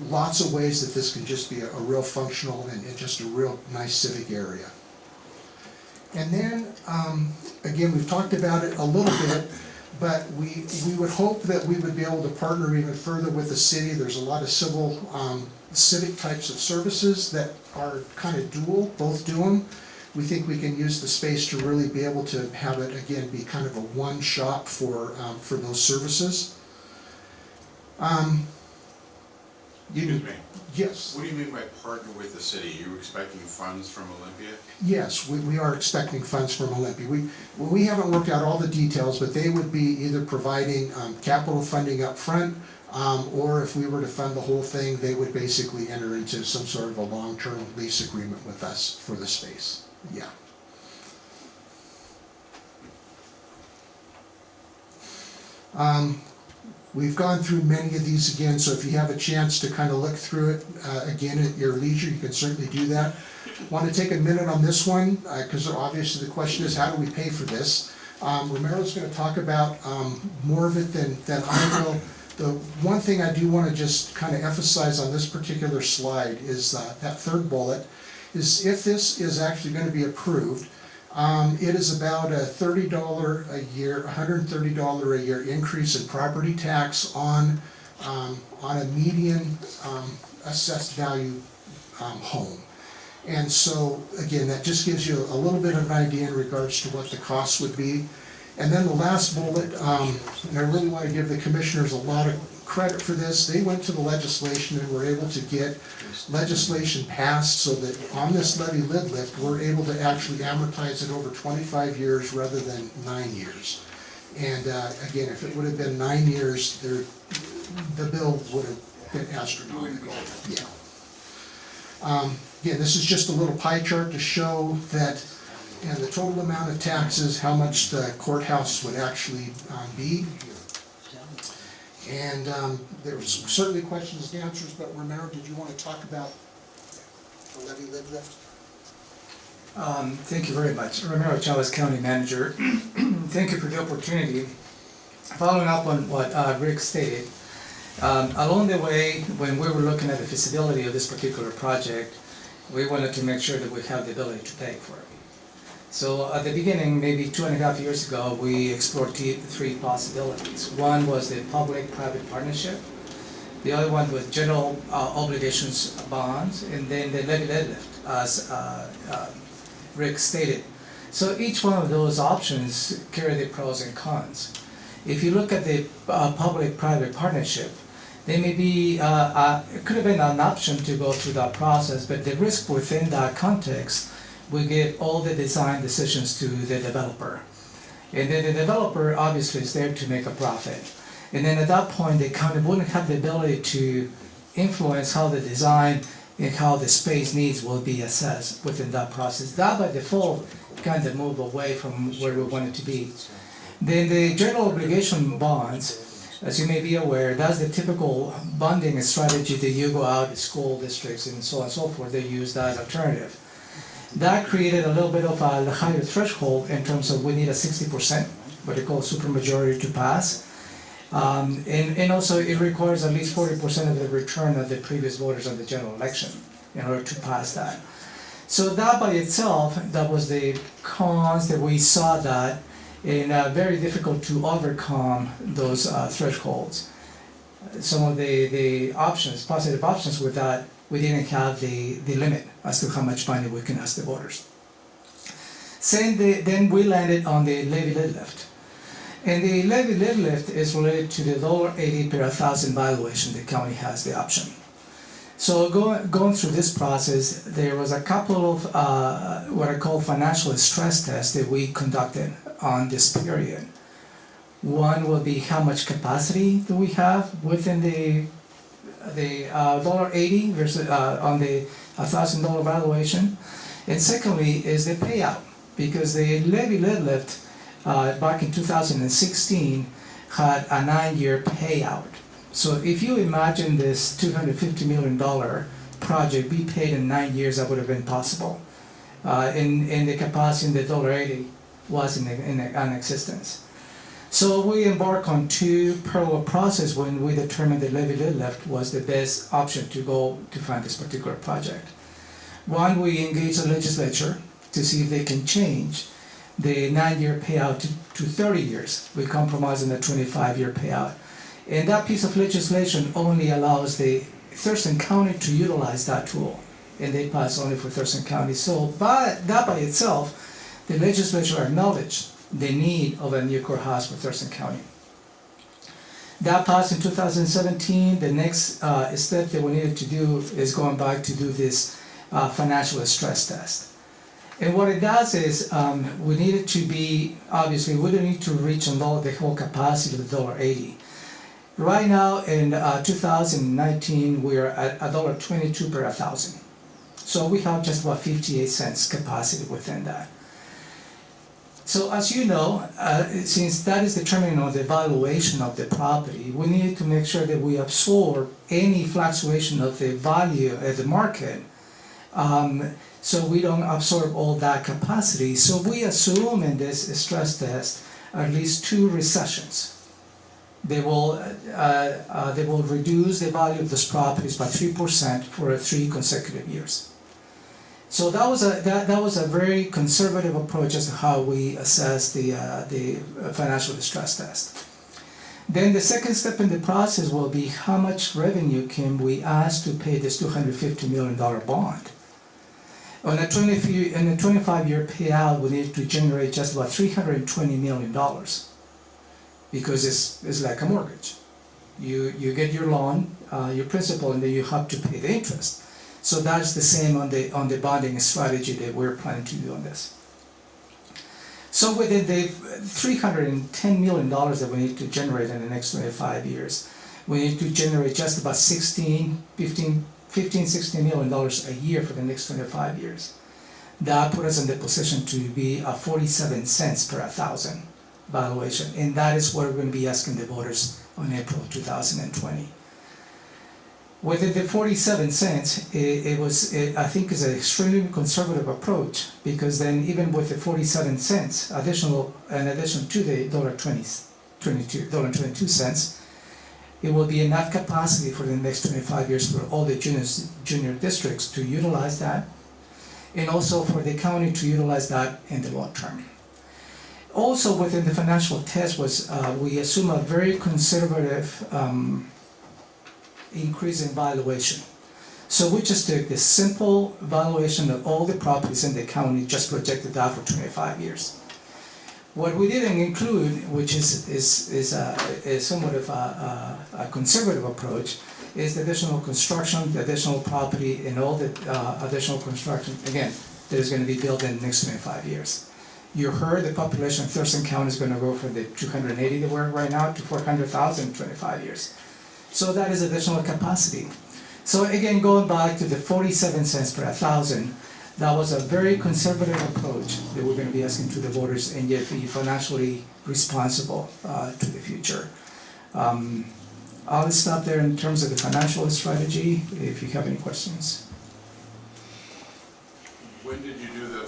Lots of ways that this can just be a real functional and just a real nice civic area. And then, again, we've talked about it a little bit, but we would hope that we would be able to partner even further with the city. There's a lot of civic types of services that are kind of dual, both do them. We think we can use the space to really be able to have it, again, be kind of a one shop for those services. Excuse me. Yes. What do you mean by partner with the city? Are you expecting funds from Olympia? Yes, we are expecting funds from Olympia. We haven't worked out all the details, but they would be either providing capital funding up front, or if we were to fund the whole thing, they would basically enter into some sort of a long-term lease agreement with us for the space. Yeah. We've gone through many of these again, so if you have a chance to kind of look through it again at your leisure, you can certainly do that. Want to take a minute on this one, because obviously the question is, how do we pay for this? Romero's going to talk about more of it than I will. The one thing I do want to just kind of emphasize on this particular slide is that third bullet, is if this is actually going to be approved, it is about a $30 a year, $130 a year increase in property tax on a median assessed value home. And so, again, that just gives you a little bit of an idea in regards to what the costs would be. And then the last bullet, and I really want to give the commissioners a lot of credit for this. They went to the legislation and were able to get legislation passed so that on this levy lid lift, we're able to actually amortize it over 25 years rather than 9 years. And again, if it would have been 9 years, the bill would have been astronomical. Yeah. Again, this is just a little pie chart to show that and the total amount of taxes, how much the courthouse would actually be. And there was certainly questions and answers, but Romero, did you want to talk about the levy lid lift? Thank you very much. Romero Chavez, County Manager. Thank you for the opportunity. Following up on what Rick stated, along the way, when we were looking at the feasibility of this particular project, we wanted to make sure that we have the ability to pay for it. So at the beginning, maybe 2.5 years ago, we explored three possibilities. One was the public-private partnership. The other one was general obligations bonds, and then the levy lid lift, as Rick stated. So each one of those options carry the pros and cons. If you look at the public-private partnership, they may be, it could have been an option to go through that process, but the risk within that context, we give all the design decisions to the developer. And then the developer obviously is there to make a profit. And then at that point, they kind of wouldn't have the ability to influence how the design and how the space needs will be assessed within that process. That by default kind of move away from where we want it to be. Then the general obligation bonds, as you may be aware, that's the typical bonding strategy that you go out to school districts and so on and so forth. They use that alternative. That created a little bit of a higher threshold in terms of we need a 60%, what they call supermajority to pass. And also it requires at least 40% of the return of the previous voters on the general election in order to pass that. So that by itself, that was the cons that we saw that, and very difficult to overcome those thresholds. Some of the options, positive options with that, we didn't have the limit as to how much money we can ask the voters. Then we landed on the levy lid lift. And the levy lid lift is related to the $1.80 per 1,000 valuation the county has the option. So going through this process, there was a couple of what I call financial stress tests that we conducted on this period. One will be how much capacity do we have within the $1.80 versus on the $1,000 valuation, and secondly is the payout, because the levy lid lift back in 2016 had a 9-year payout. So if you imagine this $250 million project be paid in 9 years, that would have been possible. In the capacity in the $1.80 was in existence. So we embarked on two parallel processes when we determined the levy lid lift was the best option to go to fund this particular project. One, we engaged the legislature to see if they can change the 9-year payout to 30 years. We compromise on the 25-year payout. And that piece of legislation only allows the Thurston County to utilize that tool. And they pass only for Thurston County. So that by itself, the legislature acknowledged the need of a new courthouse for Thurston County. That passed in 2017. The next step that we needed to do is going back to do this financial stress test. And what it does is we needed to be, obviously, we don't need to reach and load the whole capacity of $1.80. Right now in 2019, we are at $1.22 per 1,000. So we have just about 58 cents capacity within that. So as you know, since that is determining on the valuation of the property, we need to make sure that we absorb any fluctuation of the value at the market, so we don't absorb all that capacity. So we assume in this stress test at least 2 recessions. They will reduce the value of these properties by 3% for 3 consecutive years. So that was a very conservative approach as to how we assess the financial distress test. Then the second step in the process will be how much revenue can we ask to pay this $250 million bond. On a 25-year payout, we need to generate just about $320 million because it's like a mortgage. You get your loan, your principal, and then you have to pay the interest. So that's the same on the bonding strategy that we're planning to do on this. So within the $310 million that we need to generate in the next 25 years, we need to generate just about $16 million a year for the next 25 years. That put us in the position to be a 47 cents per 1,000 valuation, and that is what we're going to be asking the voters on April 2020. Within the 47 cents, I think is an extremely conservative approach, because then even with the 47 cents in addition to the $1.22, it will be enough capacity for the next 25 years for all the junior districts to utilize that, and also for the county to utilize that in the long term. Also within the financial test was, we assume a very conservative increase in valuation. So we just took the simple valuation of all the properties in the county, just projected that for 25 years. What we didn't include, which is somewhat of a conservative approach, is the additional construction, the additional property, and all the additional construction, again, that is going to be built in the next 25 years. You heard the population of Thurston County is going to go from the 280 that we're right now to 400,000 in 25 years. So that is additional capacity. So again, going back to the 47 cents per 1,000, that was a very conservative approach that we're going to be asking to the voters, and yet be financially responsible to the future. I'll stop there in terms of the financial strategy, if you have any questions. When did you do the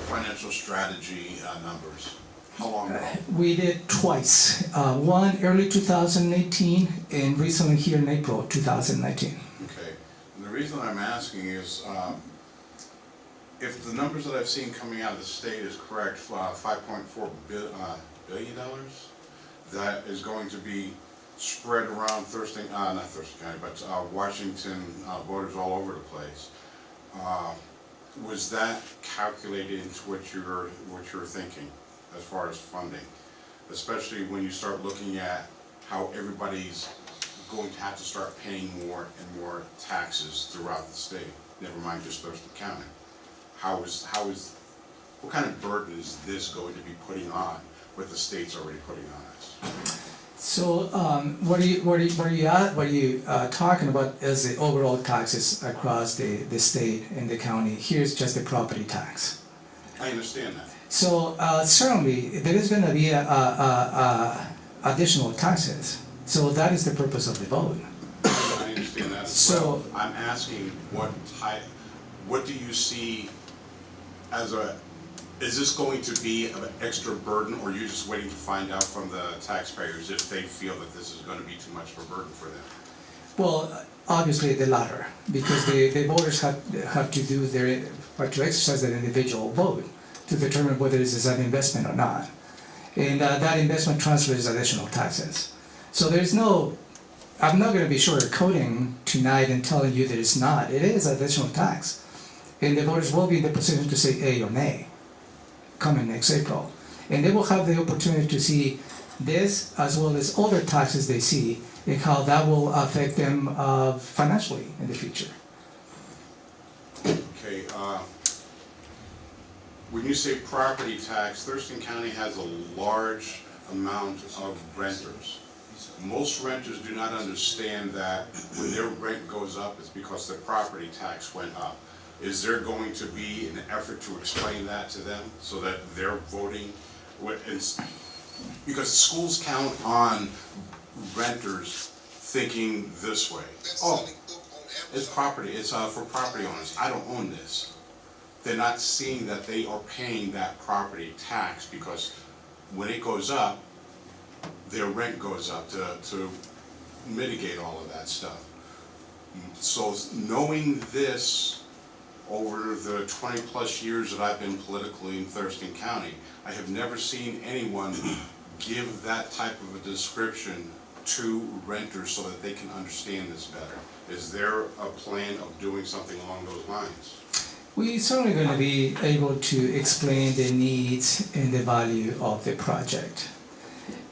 financial strategy numbers? How long ago? We did twice. One early 2018 and recently here in April 2019. Okay. And the reason I'm asking is, if the numbers that I've seen coming out of the state is correct, $5.4 billion, that is going to be spread around not Thurston County, but Washington voters all over the place. Was that calculated into what you were thinking as far as funding? Especially when you start looking at how everybody's going to have to start paying more and more taxes throughout the state, never mind just Thurston County. What kind of burden is this going to be putting on what the state's already putting on us? So what are you talking about is the overall taxes across the state and the county. Here's just the property tax. I understand that. So certainly there is going to be additional taxes. So that is the purpose of the vote. I understand that as well. I'm asking what do you see as is this going to be an extra burden, or are you just waiting to find out from the taxpayers if they feel that this is going to be too much of a burden for them? Well, obviously the latter, because the voters have to do their, or to exercise their individual vote to determine whether this is an investment or not. And that investment transfers additional taxes. So there's no, I'm not gonna be sugarcoating tonight and telling you that it's not. It is additional tax. And the voters will be in the position to say A or nay, coming next April. And they will have the opportunity to see this as well as other taxes they see and how that will affect them financially in the future. Okay, when you say property tax, Thurston County has a large amount of renters. Most renters do not understand that when their rent goes up, it's because their property tax went up. Is there going to be an effort to explain that to them so that they're voting? Because schools count on renters thinking this way. Oh, it's property, it's for property owners. I don't own this. They're not seeing that they are paying that property tax because when it goes up, their rent goes up to mitigate all of that stuff. So knowing this over the 20 plus years that I've been politically in Thurston County, I have never seen anyone give that type of a description to renters so that they can understand this better. Is there a plan of doing something along those lines? We're certainly going to be able to explain the needs and the value of the project.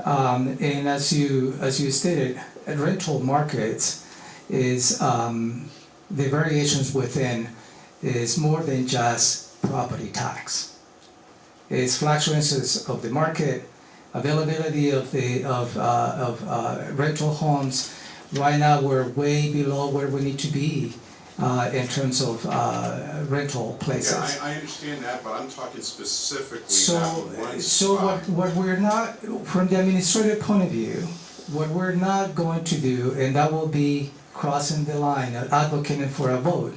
And as you stated, rental markets is the variations within is more than just property tax. It's fluctuations of the market, availability of rental homes. Right now, we're way below where we need to be in terms of rental places. Yeah, I understand that, but I'm talking specifically So, one spot. what we're not, from the administrative point of view, what we're not going to do, and that will be crossing the line, advocating for a vote,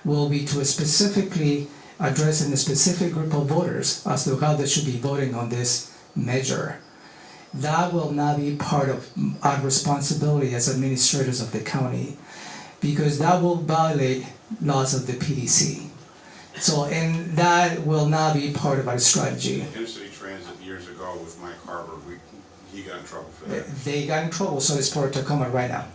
will be to specifically addressing a specific group of voters as to how they should be voting on this measure. That will not be part of our responsibility as administrators of the county, because that will violate laws of the PDC. So, and that will not be part of our strategy. Inner City Transit years ago with Mike Harbour, he got in trouble for that. They got in trouble, so it's for Tacoma right now.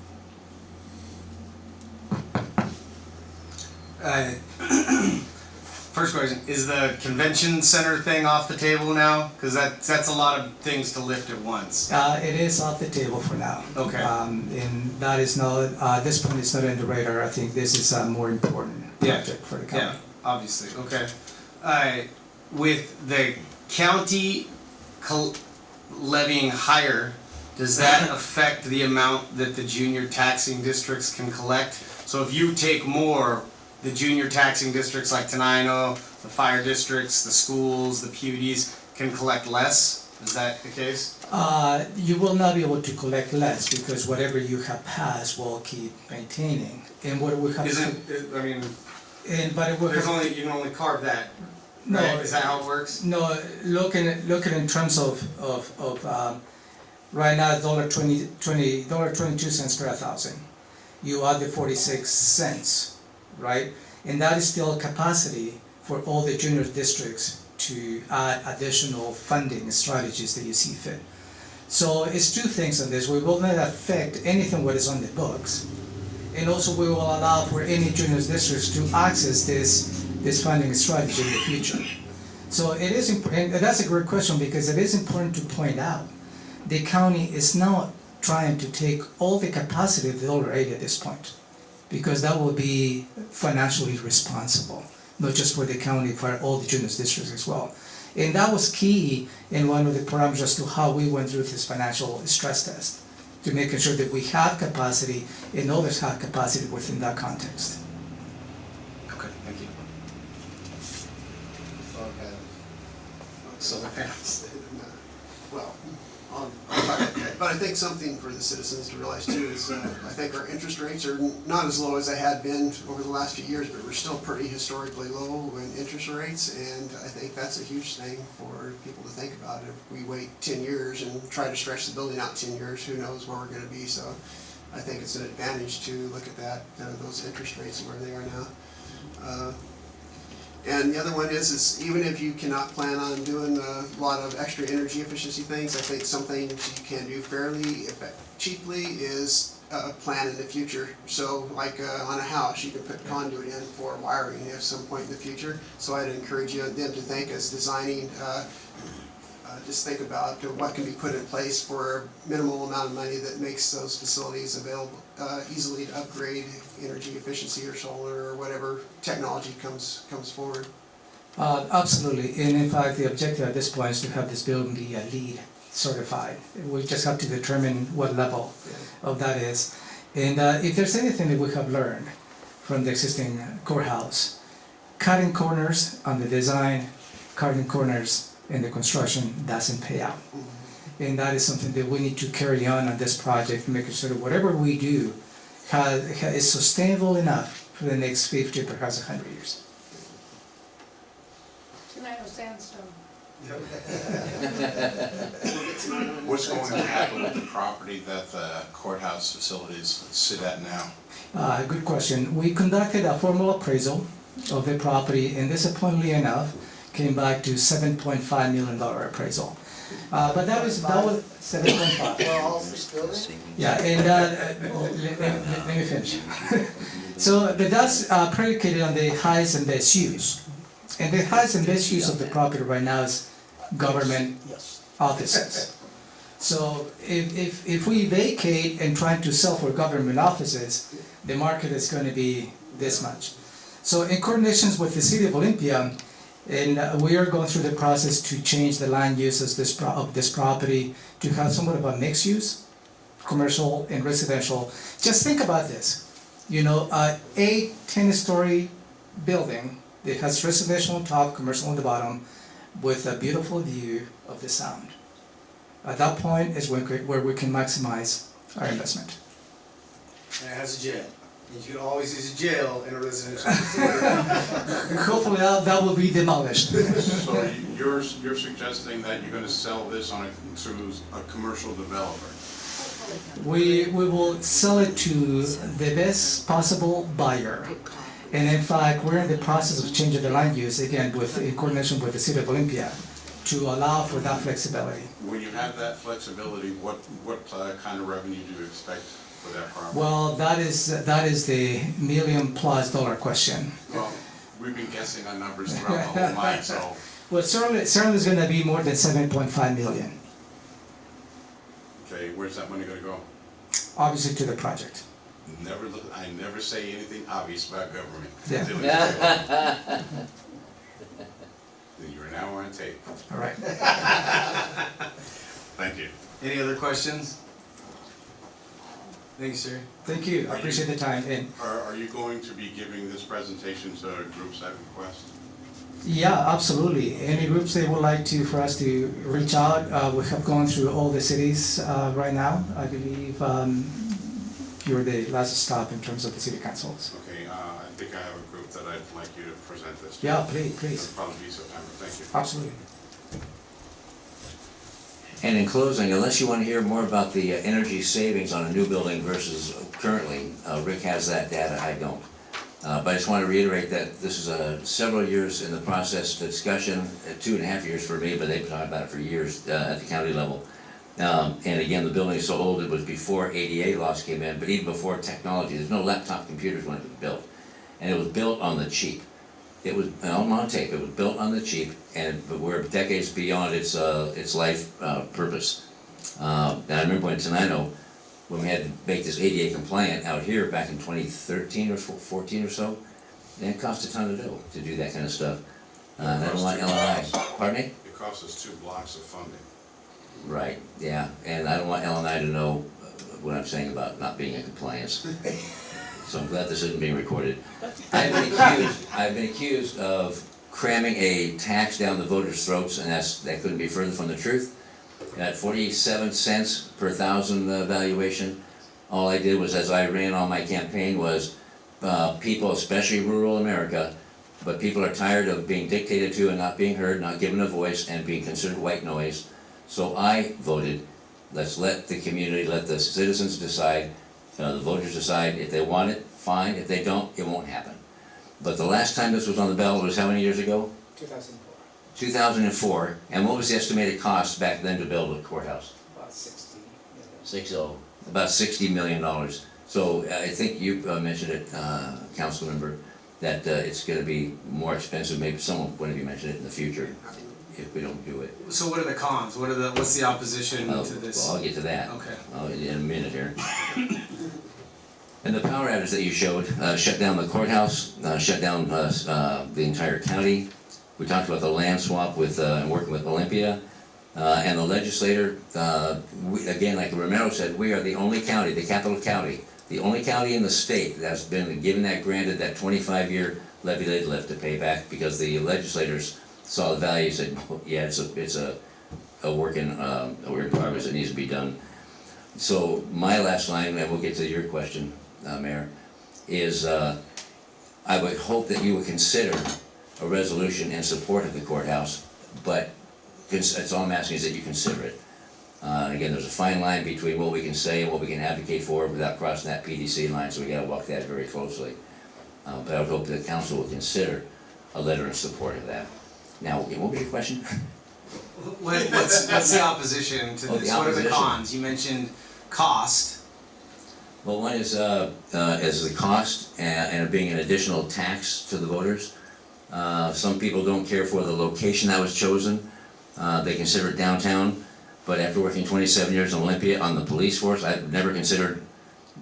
First question, is the convention center thing off the table now? Because that's a lot of things to lift at once. It is off the table for now. Okay. And that is not, at this point, it's not on the radar. I think this is a more important project for the county. Yeah, obviously, okay. With the county levying higher, does that affect the amount that the junior taxing districts can collect? So if you take more, the junior taxing districts like Tenino, the fire districts, the schools, the PUDs can collect less? Is that the case? You will not be able to collect less because whatever you have passed will keep maintaining. And what we have I mean, but it will there's only, you can only carve that, no, right? Is that how it works? No, looking in terms of right now, $1.22 per 1,000. You add the 46 cents, right? And that is still capacity for all the junior districts to add additional funding strategies that you see fit. So it's two things on this. We will not affect anything what is on the books. And also we will allow for any junior districts to access this funding strategy in the future. So it is important, and that's a great question because it is important to point out the county is not trying to take all the capacity of the older area at this point, because that will be financially responsible, not just for the county, for all the junior districts as well. And that was key in one of the parameters to how we went through this financial stress test, to making sure that we have capacity and others have capacity within that context. Okay, thank you. Solar panels. Well, but I think something for the citizens to realize too is I think our interest rates are not as low as they had been over the last few years, but we're still pretty historically low in interest rates, and I think that's a huge thing for people to think about. If we wait 10 years and try to stretch the building out 10 years, who knows where we're going to be. So I think it's an advantage to look at that, those interest rates where they are now. And the other one is even if you cannot plan on doing a lot of extra energy efficiency things, I think something you can do fairly cheaply is plan in the future. So like on a house, you can put conduit in for wiring at some point in the future. So I'd encourage them to think as designing, just think about what can be put in place for a minimal amount of money that makes those facilities available, easily to upgrade energy efficiency or solar or whatever technology comes forward. Absolutely, and in fact, the objective at this point is to have this building be LEED certified. We just have to determine what level of that is. And if there's anything that we have learned from the existing courthouse, cutting corners on the design, cutting corners in the construction doesn't pay out. And that is something that we need to carry on this project, making sure that whatever we do is sustainable enough for the next 50, perhaps 100 years. Tenino sandstone. What's going to happen with the property that the courthouse facilities sit at now? Good question. We conducted a formal appraisal of the property, and disappointingly enough, came back to $7.5 million appraisal. But that was 7.5. For all this building? Yeah, and let me finish. So, but that's predicated on the highest and best use. And the highest and best use of the property right now is government offices. So if we vacate and try to sell for government offices, the market is going to be this much. So in coordination with the City of Olympia, and we are going through the process to change the land uses of this property to have somewhat of a mixed use, commercial and residential. Just think about this. You know, a 10-story building that has residential on top, commercial on the bottom, with a beautiful view of the sound. At that point is where we can maximize our investment. And it has a jail. And you can always use a jail in a residential facility. Hopefully that will be demolished. So you're suggesting that you're going to sell this to a commercial developer? We will sell it to the best possible buyer. And in fact, we're in the process of changing the land use, again, in coordination with the City of Olympia, to allow for that flexibility. When you have that flexibility, what kind of revenue do you expect for that property? Well, that is the $1 million+ question. Well, we've been guessing on numbers throughout the whole night, so. Well, certainly it's going to be more than 7.5 million. Okay, where's that money going to go? Obviously to the project. I never say anything obvious about government. Yeah. Then you're now on tape. All right. Thank you. Any other questions? Thanks, sir. Thank you. I appreciate the time. And Are you going to be giving this presentation to groups that request? yeah, absolutely. Any groups that would like for us to reach out, we have gone through all the cities right now. I believe you're the last stop in terms of the city councils. Okay, I think I have a group that I'd like you to present this to. Yeah, please. It'll probably be September. Thank you. Absolutely. And in closing, unless you want to hear more about the energy savings on a new building versus currently, Rick has that data, I don't. But I just want to reiterate that this is several years in the process discussion, 2.5 years for me, but they've been talking about it for years at the county level. And again, the building is so old, it was before ADA laws came in, but even before technology. There's no laptop computers when it was built. And it was built on the cheap. It was on tape, it was built on the cheap, but we're decades beyond its life purpose. And I remember when Tenino, when we had to make this ADA compliant out here back in 2013 or 14 or so, and it cost a ton of dough to do that kind of stuff. And I don't want LNI. Pardon me? It costs us 2 blocks of funding. Right, yeah, and I don't want LNI to know what I'm saying about not being in compliance. So I'm glad this isn't being recorded. I've been accused of cramming a tax down the voters' throats, and that couldn't be further from the truth. At 47 cents per thousand valuation, all I did was, as I ran on my campaign, was people, especially rural America, but people are tired of being dictated to and not being heard, not given a voice, and being considered white noise. So I voted, let's let the community, let the citizens decide The voters decide if they want it, fine, if they don't, it won't happen. But the last time this was on the ballot was how many years ago? 2004, 2004, and what was the estimated cost back then to build a courthouse? about 60. About $60 million. So I think you mentioned it, council member, that it's gonna be more expensive, maybe someone, one of you mentioned it in the future, if we don't do it. So what are the cons? What's the opposition to this? Well, I'll get to that. Okay. In a minute here. And the power outage that you showed, shut down the courthouse, shut down the entire county. We talked about the land swap with, working with Olympia. And the legislator, again, like Romero said, we are the only county, the capital county, the only county in the state that's been given that, granted that 25-year levy they left to pay back, because the legislators saw the value, said, yeah, it's a work in progress that needs to be done. So my last line, and we'll get to your question, Mayor, is I would hope that you would consider a resolution in support of the courthouse, but that's all I'm asking is that you consider it. Again, there's a fine line between what we can say and what we can advocate for without crossing that PDC line, so we gotta walk that very closely. But I would hope that the council will consider a letter in support of that. Now, what was your question? What's the opposition to Oh, this? the What are the opposition. cons? You mentioned cost. Well, one is the cost and it being an additional tax to the voters. Some people don't care for the location that was chosen. They consider it downtown, but after working 27 years in Olympia on the police force, I've never considered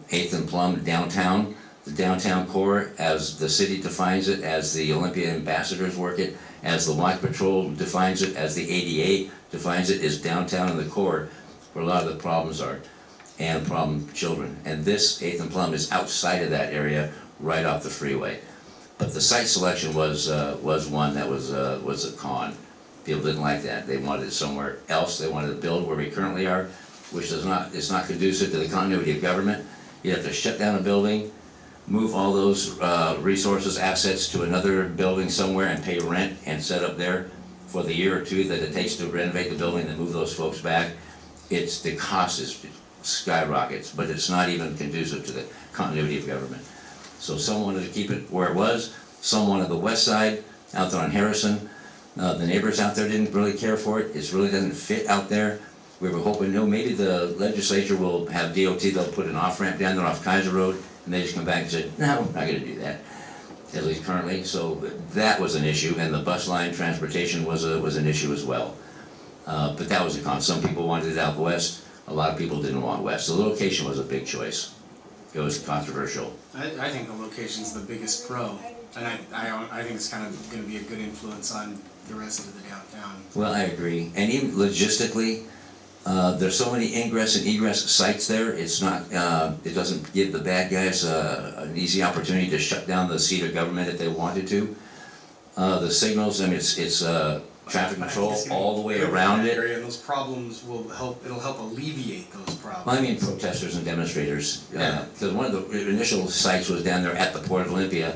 8th and Plum downtown. The downtown core, as the city defines it, as the Olympia ambassadors work it, as the Watch Patrol defines it, as the ADA defines it, is downtown in the core where a lot of the problems are, and problem children. And this 8th and Plum is outside of that area, right off the freeway. But the site selection was one that was a con. People didn't like that. They wanted it somewhere else. They wanted to build where we currently are, which is not conducive to the continuity of government. You have to shut down a building, move all those resources, assets to another building somewhere and pay rent and set up there for the year or two that it takes to renovate the building and move those folks back. The cost is skyrockets, but it's not even conducive to the continuity of government. So some wanted to keep it where it was, some wanted the west side, out there on Harrison. The neighbors out there didn't really care for it, it really doesn't fit out there. We were hoping, maybe the legislature will have DOT, they'll put an off-ramp down there off Kaiser Road, and they just come back and said, no, we're not gonna do that, at least currently. So that was an issue, and the bus line transportation was an issue as well. But that was a con. Some people wanted it out west, a lot of people didn't want west. The location was a big choice. It was controversial. I think the location's the biggest pro, and I think it's kind of gonna be a good influence on the rest of the downtown. Well, I agree, and even logistically, there's so many ingress and egress sites there, it's not, it doesn't give the bad guys an easy opportunity to shut down the seat of government if they wanted to. The signals, I mean, it's traffic control all the way around it. And those problems it'll help alleviate those problems. Well, I mean protesters and demonstrators, because one of the initial sites was down there at the Port of Olympia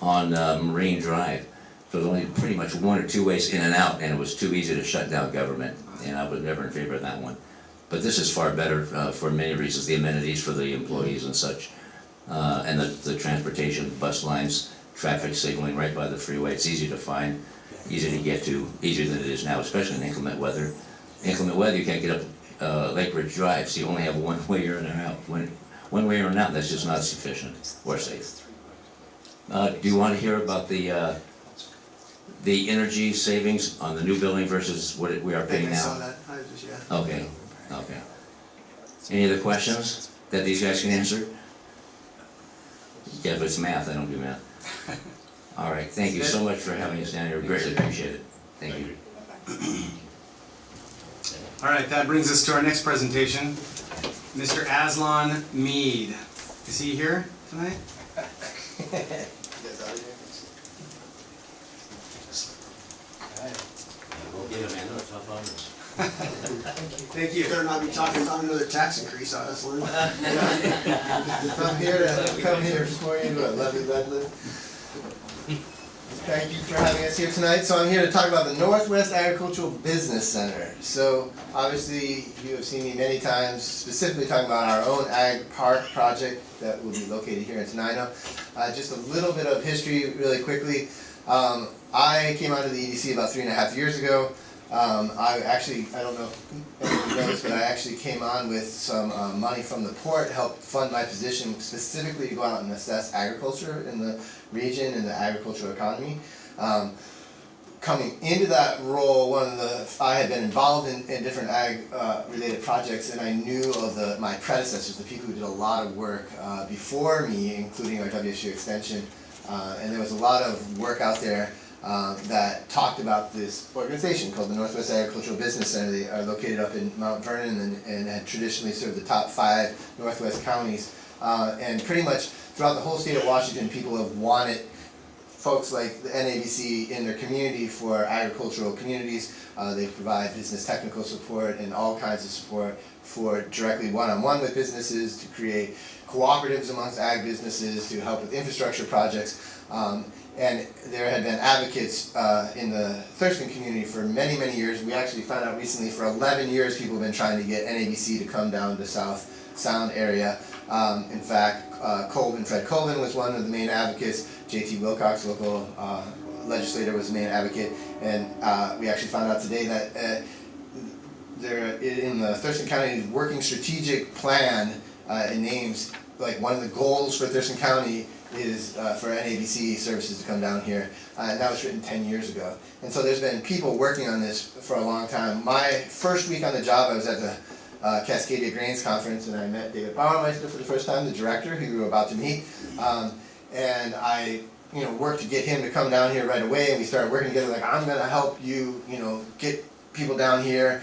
on Marine Drive. So there's only pretty much one or two ways in and out, and it was too easy to shut down government, and I was never in favor of that one. But this is far better for many reasons, the amenities for the employees and such, and the transportation, bus lines, traffic signaling right by the freeway. It's easy to find, easy to get to, easier than it is now, especially in inclement weather. Inclement weather, you can't get up Lake Ridge Drive, so you only have one way in or out. One way in or out, that's just not sufficient or safe. Do you want to hear about the energy savings on the new building versus what we are paying I now? saw that, I just, yeah. Okay. Any other questions that these guys can answer? Yeah, if it's math, I don't do math. All right, thank you so much for having us down here, greatly appreciate it. Thank you. All right, that brings us to our next presentation. Mr. Aslan Mead. Is he here tonight? Thank you. You better not be talking about another tax increase on us, Lynn. Come here for you, levy, Thank you for having us here tonight. So I'm here to talk about the Northwest Agricultural Business Center. So obviously you have seen me many times, specifically talking about our own ag park project that will be located here in Tenino. Just a little bit of history really quickly. I came onto the EDC about 3.5 years ago. I don't know if anyone knows, but I actually came on with some money from the port, helped fund my position specifically to go out and assess agriculture in the region and the agricultural economy. Coming into that role, I had been involved in different ag related projects, and I knew of my predecessors, the people who did a lot of work before me, including our WSU extension, and there was a lot of work out there that talked about this organization called the Northwest Agricultural Business Center. They are located up in Mount Vernon and had traditionally served the top 5 Northwest counties. And pretty much throughout the whole state of Washington, people have wanted folks like the NABC in their community for agricultural communities. They provide business technical support and all kinds of support for directly one-on-one with businesses, to create cooperatives amongst ag businesses, to help with infrastructure projects. And there had been advocates in the Thurston community for many, many years. We actually found out recently for 11 years people have been trying to get NABC to come down to South Sound area. In fact, Fred Colvin was one of the main advocates. J.T. Wilcox, local legislator, was the main advocate. And we actually found out today that there, in the Thurston County Working Strategic Plan, it names like one of the goals for Thurston County is for NABC services to come down here, and that was written 10 years ago. And so there's been people working on this for a long time. My first week on the job, I was at the Cascadia Grains Conference, and I met David Bauermeister for the first time, the director who we were about to meet. And I worked to get him to come down here right away, and we started working together like, I'm going to help you, get people down here.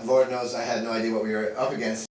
Lord knows I had no idea what we were up against.